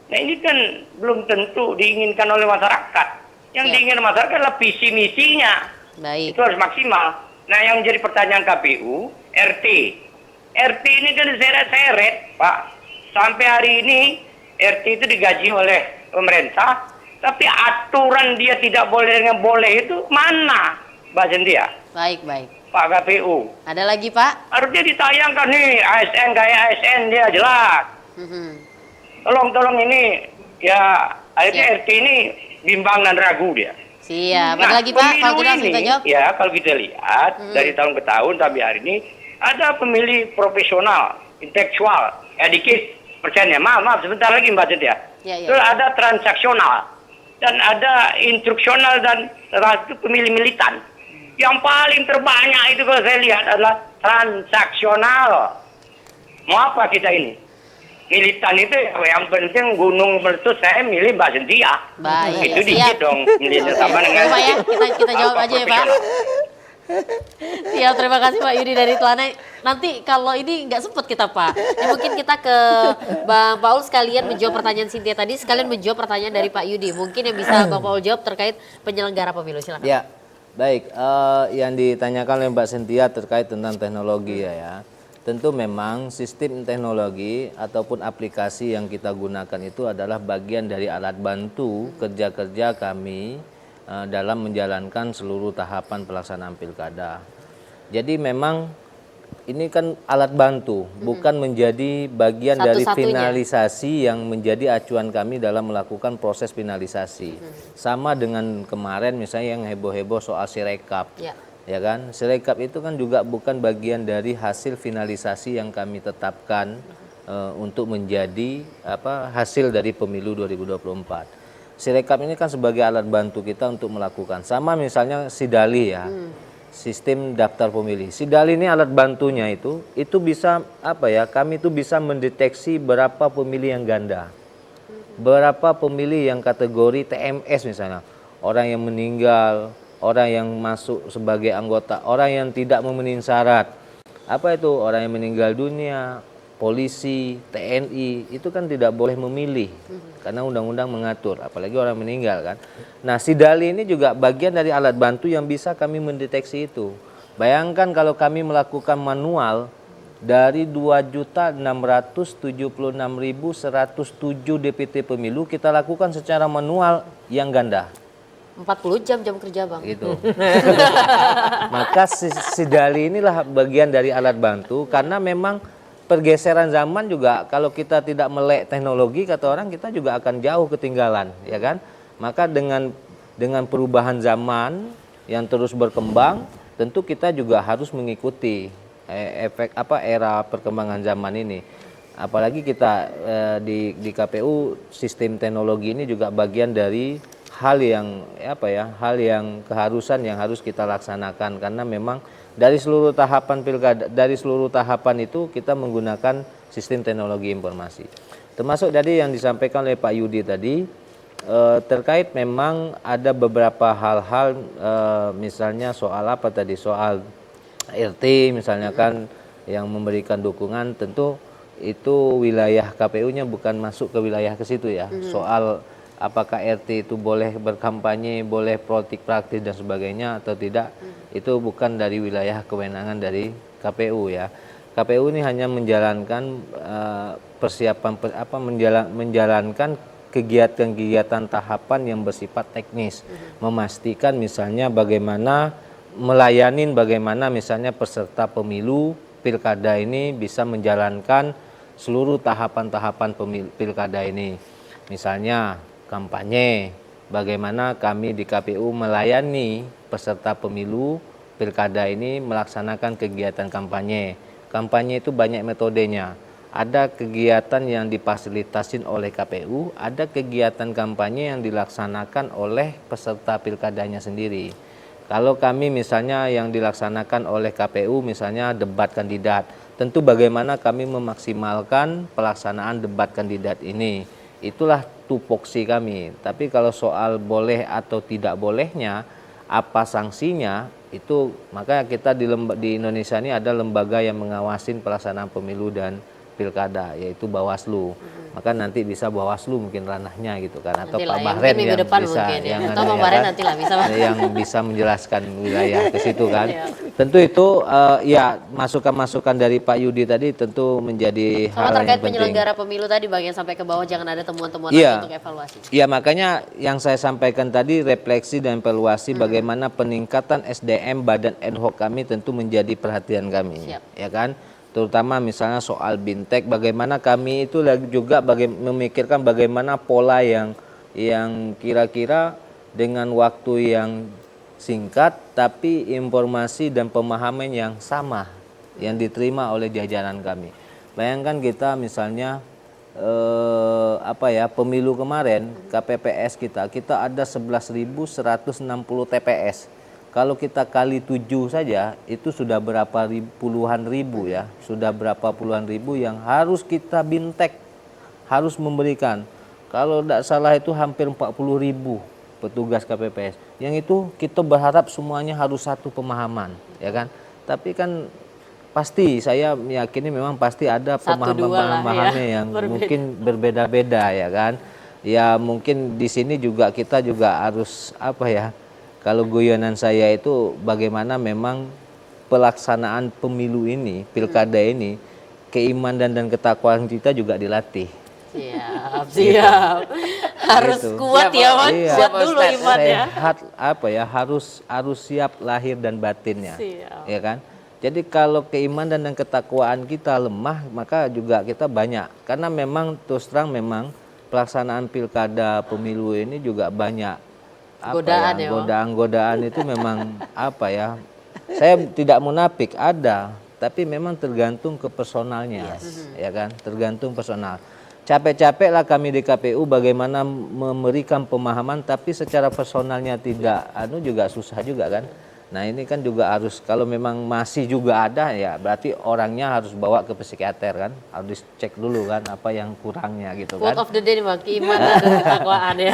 Nah ini kan belum tentu diinginkan oleh masyarakat. Yang Siap. diinginkan masyarakat adalah visi misinya. Baik. Itu harus maksimal. Nah yang menjadi pertanyaan KPU, RT. RT ini kan diseret-seret, Pak. Sampai hari ini RT itu digaji oleh pemerintah, tapi aturan dia tidak boleh dengan boleh itu mana, Mbak Cynthia? Baik. Pak KPU. Ada lagi Pak? Harusnya ditayangkan nih, ASN kayak ASN dia jelas. Tolong ini, ya akhirnya Siap. RT ini bimbang dan ragu dia. Siap. Ada lagi Pak? Kalau kita langsung kita jawab. ya kalau kita lihat dari tahun ke tahun sampai hari ini ada pemilih profesional, intelektual, ya dikit persennya. Maaf sebentar lagi Mbak Cynthia. Ya. Terus ada transaksional dan ada instruksional dan satu pemilih militan. Yang paling terbanyak itu kalau saya lihat adalah transaksional. Mau apa kita ini? Militan itu yang penting gunung meletus, saya milih Mbak Cynthia. Baik. Itu Siap. dikit dong milihnya sama dengan. Pak ya, kita jawab aja ya Pak. Siap, terima kasih Pak Yudi dari Telanai. Nanti kalau ini nggak sempat kita Pak, ya mungkin kita ke Bang Paul sekalian menjawab pertanyaan Cynthia tadi, sekalian menjawab pertanyaan dari Pak Yudi. Mungkin yang bisa Bang Paul jawab terkait penyelenggara pemilu, silakan. Ya, baik. Yang ditanyakan oleh Mbak Cynthia terkait tentang teknologi ya. Tentu memang sistem teknologi ataupun aplikasi yang kita gunakan itu adalah bagian dari alat bantu kerja-kerja kami dalam menjalankan seluruh tahapan pelaksanaan pilkada. Jadi memang ini kan alat bantu, bukan menjadi bagian dari Satu-satunya. finalisasi yang menjadi acuan kami dalam melakukan proses finalisasi. Sama dengan kemarin misalnya yang heboh-heboh soal Sirekap. Ya kan, Sirekap itu kan juga bukan bagian dari hasil finalisasi yang kami tetapkan untuk menjadi hasil dari pemilu 2024. Sirekap ini kan sebagai alat bantu kita untuk melakukan. Sama misalnya Sidali ya, sistem daftar pemilih. Sidali ini alat bantunya itu bisa kami itu bisa mendeteksi berapa pemilih yang ganda, berapa pemilih yang kategori TMS misalnya, orang yang meninggal, orang yang masuk sebagai anggota, orang yang tidak memenuhi syarat. Apa itu? Orang yang meninggal dunia, polisi, TNI, itu kan tidak boleh memilih. Karena undang-undang mengatur, apalagi orang meninggal kan. Nah, Sidali ini juga bagian dari alat bantu yang bisa kami mendeteksi itu. Bayangkan kalau kami melakukan manual dari 2.676.107 DPT pemilu, kita lakukan secara manual yang ganda. 40 jam kerja Bang. Gitu. Maka Sidali inilah bagian dari alat bantu karena memang pergeseran zaman juga kalau kita tidak melek teknologi kata orang kita juga akan jauh ketinggalan ya kan. Maka dengan perubahan zaman yang terus berkembang tentu kita juga harus mengikuti era perkembangan zaman ini. Apalagi kita di KPU sistem teknologi ini juga bagian dari hal yang keharusan yang harus kita laksanakan karena memang dari seluruh tahapan pilkada, dari seluruh tahapan itu kita menggunakan sistem teknologi informasi. Termasuk tadi yang disampaikan oleh Pak Yudi tadi terkait memang ada beberapa hal-hal misalnya soal soal RT misalnya kan yang memberikan dukungan, tentu itu wilayah KPU-nya bukan masuk ke wilayah ke situ ya. Soal apakah RT itu boleh berkampanye, boleh politik praktis dan sebagainya atau tidak, itu bukan dari wilayah kewenangan dari KPU ya. KPU ini hanya menjalankan menjalankan kegiatan-kegiatan tahapan yang bersifat teknis, memastikan misalnya bagaimana misalnya peserta pemilu pilkada ini bisa menjalankan seluruh tahapan-tahapan pilkada ini. Misalnya kampanye, bagaimana kami di KPU melayani peserta pemilu pilkada ini melaksanakan kegiatan kampanye. Kampanye itu banyak metodenya. Ada kegiatan yang difasilitasin oleh KPU, ada kegiatan kampanye yang dilaksanakan oleh peserta pilkadanya sendiri. Kalau kami misalnya yang dilaksanakan oleh KPU misalnya debat kandidat, tentu bagaimana kami memaksimalkan pelaksanaan debat kandidat ini. Itulah tupoksi kami. Tapi kalau soal boleh atau tidak bolehnya, apa sanksinya, itu makanya kita di Indonesia ini ada lembaga yang mengawasin pelaksanaan pemilu dan pilkada, yaitu Bawaslu. Maka nanti bisa Bawaslu mungkin ranahnya gitu kan, atau Pak Bahren yang bisa yang bisa menjelaskan wilayah ke situ kan. Tentu itu ya masukan-masukan dari Pak Yudi tadi tentu menjadi hal yang penting. Terkait penyelenggara pemilu tadi Bang, yang sampai ke bawah jangan ada temuan-temuan untuk evaluasi. Iya, makanya yang saya sampaikan tadi refleksi dan evaluasi bagaimana peningkatan SDM badan ad hoc kami tentu menjadi perhatian kami. Ya kan? Terutama misalnya soal bintek, bagaimana kami itu juga memikirkan bagaimana pola yang kira-kira dengan waktu yang singkat tapi informasi dan pemahaman yang sama yang diterima oleh jajaran kami. Bayangkan kita misalnya pemilu kemarin KPPS kita ada 11.160 TPS. Kalau kita kali 7 saja itu sudah berapa puluhan ribu ya, sudah berapa puluhan ribu yang harus kita bintek, harus memberikan. Kalau tidak salah itu hampir 40.000 petugas KPPS. Yang itu kita berharap semuanya harus satu pemahaman, ya kan? Tapi kan pasti saya meyakini memang pasti ada pemahaman-pemahamannya yang mungkin berbeda-beda, ya kan? Ya mungkin di sini juga kita juga harus kalau guyonan saya itu bagaimana memang pelaksanaan pemilu ini, pilkada ini, keimanan dan ketakwaan kita juga dilatih. Siap. Harus kuat ya, Mas. Kuat dulu imannya. Harus siap lahir dan batinnya. Ya kan? Jadi kalau keimanan dan ketakwaan kita lemah, maka juga kita banyak. Karena memang terus terang memang pelaksanaan pilkada pemilu ini juga banyak godaan itu memang saya tidak munafik, ada, tapi memang tergantung ke personalnya, ya kan, tergantung personal. Capek-capeklah kami di KPU bagaimana memberikan pemahaman, tapi secara personalnya tidak, juga susah juga kan. Nah ini kan juga harus, kalau memang masih juga ada ya berarti orangnya harus bawa ke psikiater kan, harus cek dulu kan apa yang kurangnya gitu kan. Word of the day nih Bang, keimanan dan ketakwaan ya.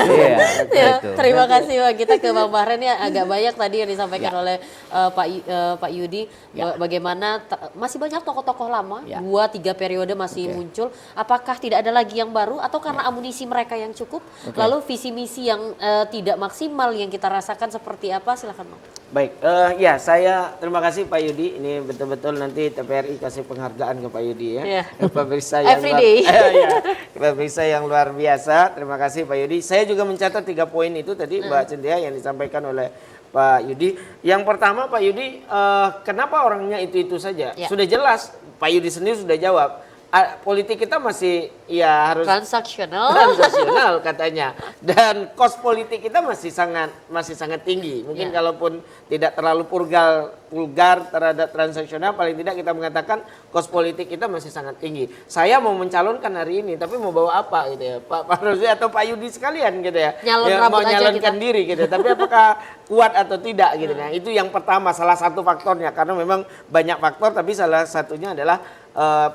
Terima kasih Bang, kita ke Bang Bahren ya, agak banyak tadi yang disampaikan oleh Pak Yudi, bagaimana masih banyak tokoh-tokoh lama, 2-3 periode masih muncul, apakah tidak ada lagi yang baru atau karena amunisi mereka yang cukup, lalu visi misi yang tidak maksimal yang kita rasakan seperti apa, silakan Bang. Baik, saya terima kasih Pak Yudi. Ini betul-betul nanti TVRI kasih penghargaan ke Pak Yudi ya. Pemirsa yang luar biasa. Terima kasih Pak Yudi. Saya juga mencatat 3 poin itu tadi Mbak Cynthia yang disampaikan oleh Pak Yudi. Yang pertama Pak Yudi, kenapa orangnya itu saja? Sudah jelas, Pak Yudi sendiri sudah jawab. Politik kita masih harus transaksional katanya, dan kos politik kita masih sangat tinggi. Mungkin kalaupun tidak terlalu vulgar terhadap transaksional, paling tidak kita mengatakan kos politik kita masih sangat tinggi. Saya mau mencalonkan hari ini, tapi mau bawa apa gitu ya, Pak Rozi atau Pak Yudi sekalian gitu ya, mau nyalonkan diri gitu. Tapi apakah kuat atau tidak gitu? Nah itu yang pertama, salah satu faktornya, karena memang banyak faktor, tapi salah satunya adalah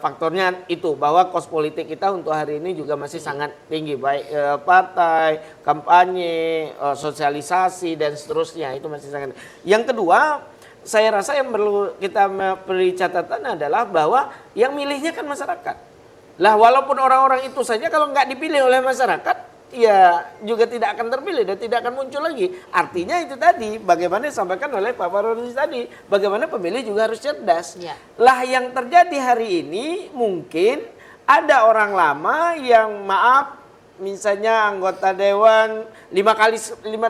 faktornya itu, bahwa kos politik kita untuk hari ini juga masih sangat tinggi, baik partai, kampanye, sosialisasi dan seterusnya, itu masih sangat. Yang kedua, saya rasa yang perlu kita beri catatan adalah bahwa yang milihnya kan masyarakat. Lah walaupun orang-orang itu saja kalau nggak dipilih oleh masyarakat, ya juga tidak akan terpilih dan tidak akan muncul lagi. Artinya itu tadi, bagaimana disampaikan oleh Pak Farudin tadi, bagaimana pemilih juga harus cerdas. Ya. Lah yang terjadi hari ini mungkin ada orang lama yang maaf, misalnya anggota dewan 5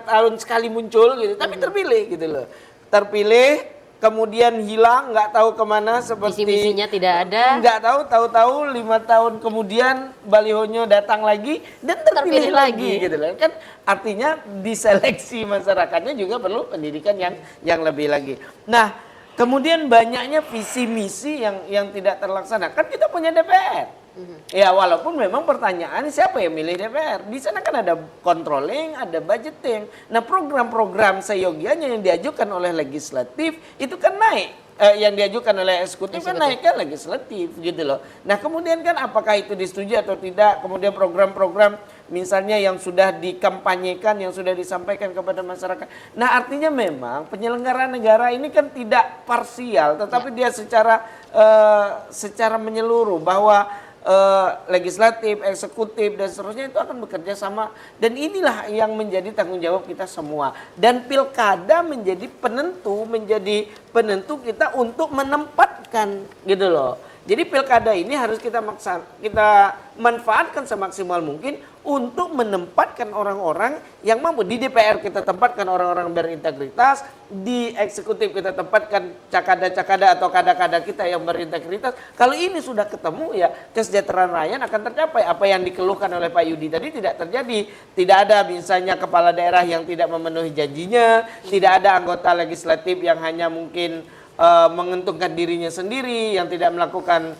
tahun sekali muncul gitu, tapi terpilih gitu loh. Terpilih, kemudian hilang, nggak tahu kemana, seperti Visi-misinya tidak ada. nggak tahu 5 tahun kemudian balihonya datang lagi dan terpilih lagi gitu loh. Kan artinya diseleksi masyarakatnya juga perlu pendidikan yang lebih lagi. Nah, kemudian banyaknya visi misi yang tidak terlaksana. Kan kita punya DPR. Ya walaupun memang pertanyaan siapa yang milih DPR. Di sana kan ada controlling, ada budgeting. Nah, program-program seyogianya yang diajukan oleh legislatif itu kan naik. Yang diajukan oleh eksekutif kan naik ke legislatif gitu loh. Nah, kemudian kan apakah itu disetujui atau tidak? Kemudian program-program misalnya yang sudah dikampanyekan, yang sudah disampaikan kepada masyarakat. Nah, artinya memang penyelenggara negara ini kan tidak parsial, tetapi dia secara menyeluruh bahwa legislatif, eksekutif dan seterusnya itu akan bekerja sama, dan inilah yang menjadi tanggung jawab kita semua. Dan pilkada menjadi penentu kita untuk menempatkan gitu loh. Jadi pilkada ini harus kita manfaatkan semaksimal mungkin untuk menempatkan orang-orang yang mampu. Di DPR kita tempatkan orang-orang berintegritas, di eksekutif kita tempatkan cakada-cakada atau kada-kada kita yang berintegritas. Kalau ini sudah ketemu ya kesejahteraan rakyat akan tercapai. Apa yang dikeluhkan oleh Pak Yudi tadi tidak terjadi. Tidak ada misalnya kepala daerah yang tidak memenuhi janjinya, tidak ada anggota legislatif yang hanya mungkin menguntungkan dirinya sendiri, yang tidak melakukan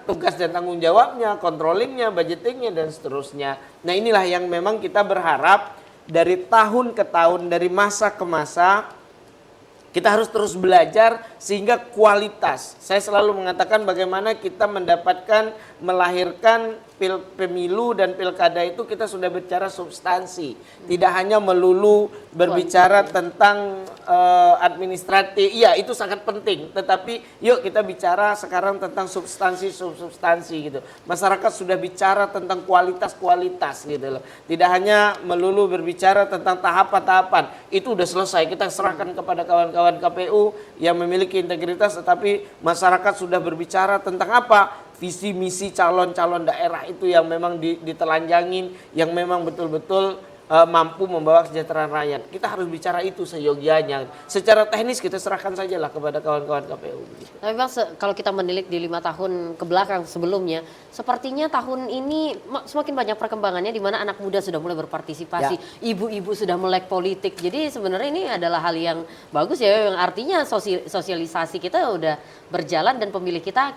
tugas dan tanggung jawabnya, controllingnya, budgetingnya dan seterusnya. Nah, inilah yang memang kita berharap dari tahun ke tahun, dari masa ke masa kita harus terus belajar sehingga kualitas. Saya selalu mengatakan bagaimana kita melahirkan pemilu dan pilkada itu kita sudah bicara substansi. Tidak hanya melulu berbicara tentang administratif. Iya, itu sangat penting. Tetapi yuk kita bicara sekarang tentang substansi gitu. Masyarakat sudah bicara tentang kualitas gitu loh. Tidak hanya melulu berbicara tentang tahapan-tahapan. Itu udah selesai. Kita serahkan kepada kawan-kawan KPU yang memiliki integritas, tetapi masyarakat sudah berbicara tentang apa? Visi misi calon-calon daerah itu yang memang ditelanjangin, yang memang betul-betul mampu membawa kesejahteraan rakyat. Kita harus bicara itu seyogianya. Secara teknis kita serahkan sajalah kepada kawan-kawan KPU. Tapi Bang, kalau kita menilik di 5 tahun ke belakang sebelumnya, sepertinya tahun ini semakin banyak perkembangannya di mana anak muda sudah mulai berpartisipasi, ibu-ibu sudah melek politik. Jadi sebenarnya ini adalah hal yang bagus ya, yang artinya sosialisasi kita udah berjalan dan pemilih kita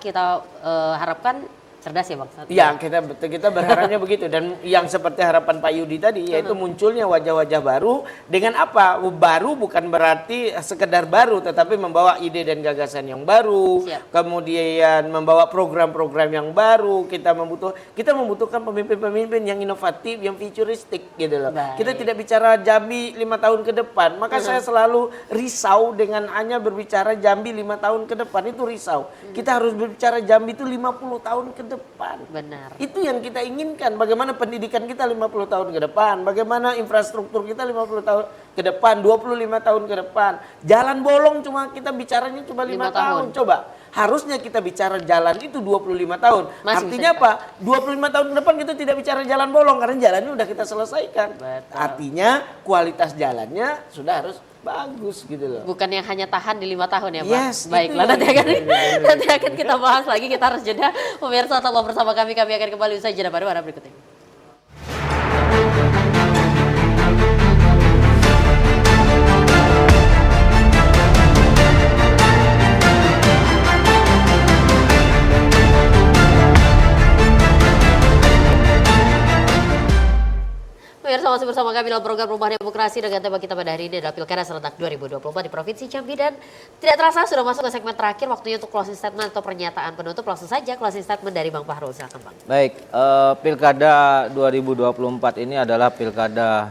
harapkan cerdas ya Bang? Ya, kita berharapnya begitu. Dan yang seperti harapan Pak Yudi tadi, yaitu munculnya wajah-wajah baru. Dengan apa? Baru bukan berarti sekedar baru, tetapi membawa ide dan gagasan yang baru. Siap. Kemudian membawa program-program yang baru. Kita membutuhkan pemimpin-pemimpin yang inovatif, yang futuristik gitu loh. Baik. Kita tidak bicara Jambi 5 tahun ke depan. Maka saya selalu risau dengan hanya berbicara Jambi 5 tahun ke depan. Itu risau. Kita harus berbicara Jambi itu 50 tahun ke depan. Benar. Itu yang kita inginkan. Bagaimana pendidikan kita 50 tahun ke depan, bagaimana infrastruktur kita 50 tahun ke depan, 25 tahun ke depan. Jalan bolong kita bicaranya cuma 5 tahun. Coba, harusnya kita bicara jalan itu 25 tahun. Artinya apa? 25 tahun ke depan kita tidak bicara jalan bolong karena jalannya udah kita selesaikan. Betul. Artinya kualitas jalannya sudah harus bagus gitu loh. Bukan yang hanya tahan di 5 tahun ya Pak? Yes, Baiklah, itu nanti akan kita bahas lagi, kita harus jeda. Pemirsa tetaplah bersama kami akan kembali usai jeda pariwara berikut ini. Pemirsa masih bersama kami dalam program Rumah Demokrasi, dengan tema kita pada hari ini adalah Pilkada Serentak 2024 di Provinsi Jambi, dan tidak terasa sudah masuk ke segmen terakhir, waktunya untuk closing statement atau pernyataan penutup. Langsung saja closing statement dari Bang Fahrul, silakan Bang. Baik, Pilkada 2024 ini adalah pilkada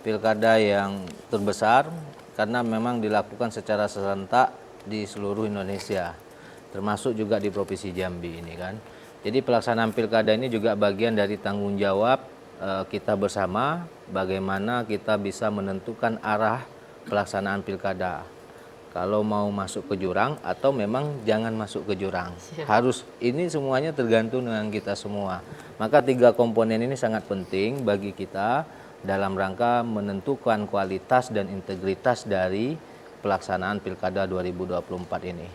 pilkada yang terbesar karena memang dilakukan secara serentak di seluruh Indonesia, termasuk juga di Provinsi Jambi ini kan. Jadi pelaksanaan pilkada ini juga bagian dari tanggung jawab kita bersama bagaimana kita bisa menentukan arah pelaksanaan pilkada. Kalau mau masuk ke jurang atau memang jangan masuk ke jurang. Harus ini semuanya tergantung dengan kita semua. Maka 3 komponen ini sangat penting bagi kita dalam rangka menentukan kualitas dan integritas dari pelaksanaan pilkada 2024 ini.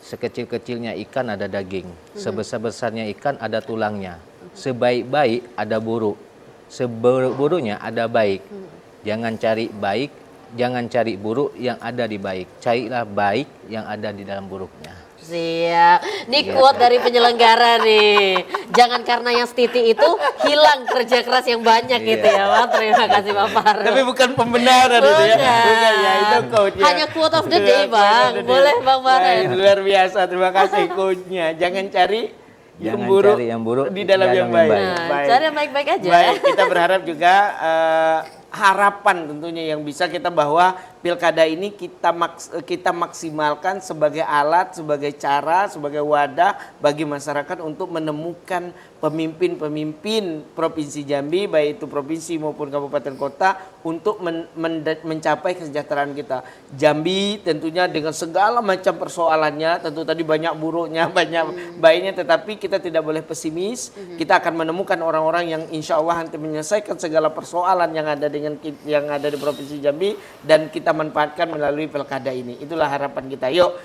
Sekecil-kecilnya ikan ada daging, sebesar-besarnya ikan ada tulangnya, sebaik-baik ada buruk, seburuk-buruknya ada baik. Jangan cari baik, jangan cari buruk yang ada di baik, carilah baik yang ada di dalam buruknya. Siap. Ini quote dari penyelenggara nih. Jangan karena yang setiti itu hilang kerja keras yang banyak gitu ya, Pak. Terima kasih Pak Farul. Tapi bukan pembenaran itu ya. Bukan ya, itu quote-nya. Hanya quote of the day, Bang. Boleh Bang Farul. Baik, luar biasa. Terima kasih quote-nya. Jangan cari Jangan buruk cari yang buruk di dalam yang baik. Nah, cari yang baik-baik aja. Baik, kita berharap juga harapan tentunya yang bisa kita bahwa pilkada ini kita maksimalkan sebagai alat, sebagai cara, sebagai wadah bagi masyarakat untuk menemukan pemimpin-pemimpin Provinsi Jambi, baik itu provinsi maupun kabupaten kota, untuk mencapai kesejahteraan kita. Jambi tentunya dengan segala macam persoalannya, tentu tadi banyak buruknya, banyak baiknya, tetapi kita tidak boleh pesimis. Kita akan menemukan orang-orang yang insya Allah nanti menyelesaikan segala persoalan yang ada di Provinsi Jambi, dan kita manfaatkan melalui pilkada ini. Itulah harapan kita. Yuk,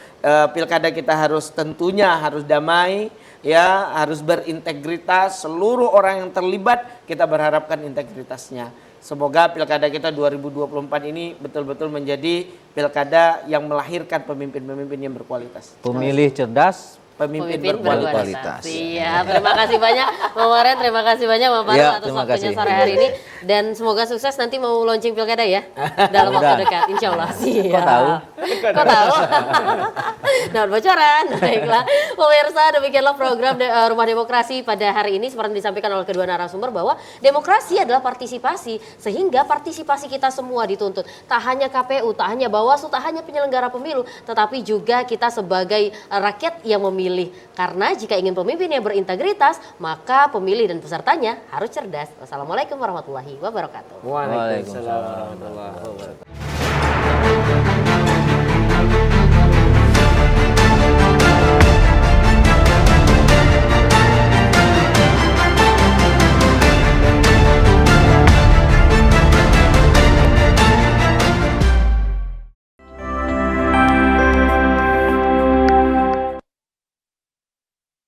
pilkada kita tentunya harus damai, ya, harus berintegritas. Seluruh orang yang terlibat kita berharapkan integritasnya. Semoga pilkada kita 2024 ini betul-betul menjadi pilkada yang melahirkan pemimpin-pemimpin yang berkualitas. Pemilih cerdas, Pemimpin berkualitas. Iya, terima kasih banyak Bang Waren, terima kasih banyak Bang Farul atas terima waktunya kasih. sore hari ini, dan semoga sukses nanti mau launching pilkada ya dalam waktu dekat, insya Allah. Siap. Kok tahu? Kok tahu? Nah, bocoran. Baiklah, pemirsa, demikianlah program Rumah Demokrasi pada hari ini. Seperti disampaikan oleh kedua narasumber bahwa demokrasi adalah partisipasi, sehingga partisipasi kita semua dituntut. Tak hanya KPU, tak hanya Bawaslu, tak hanya penyelenggara pemilu, tetapi juga kita sebagai rakyat yang memilih. Karena jika ingin pemimpin yang berintegritas, maka pemilih dan pesertanya harus cerdas. Wassalamualaikum warahmatullahi wabarakatuh. Waalaikumsalam warahmatullahi wabarakatuh.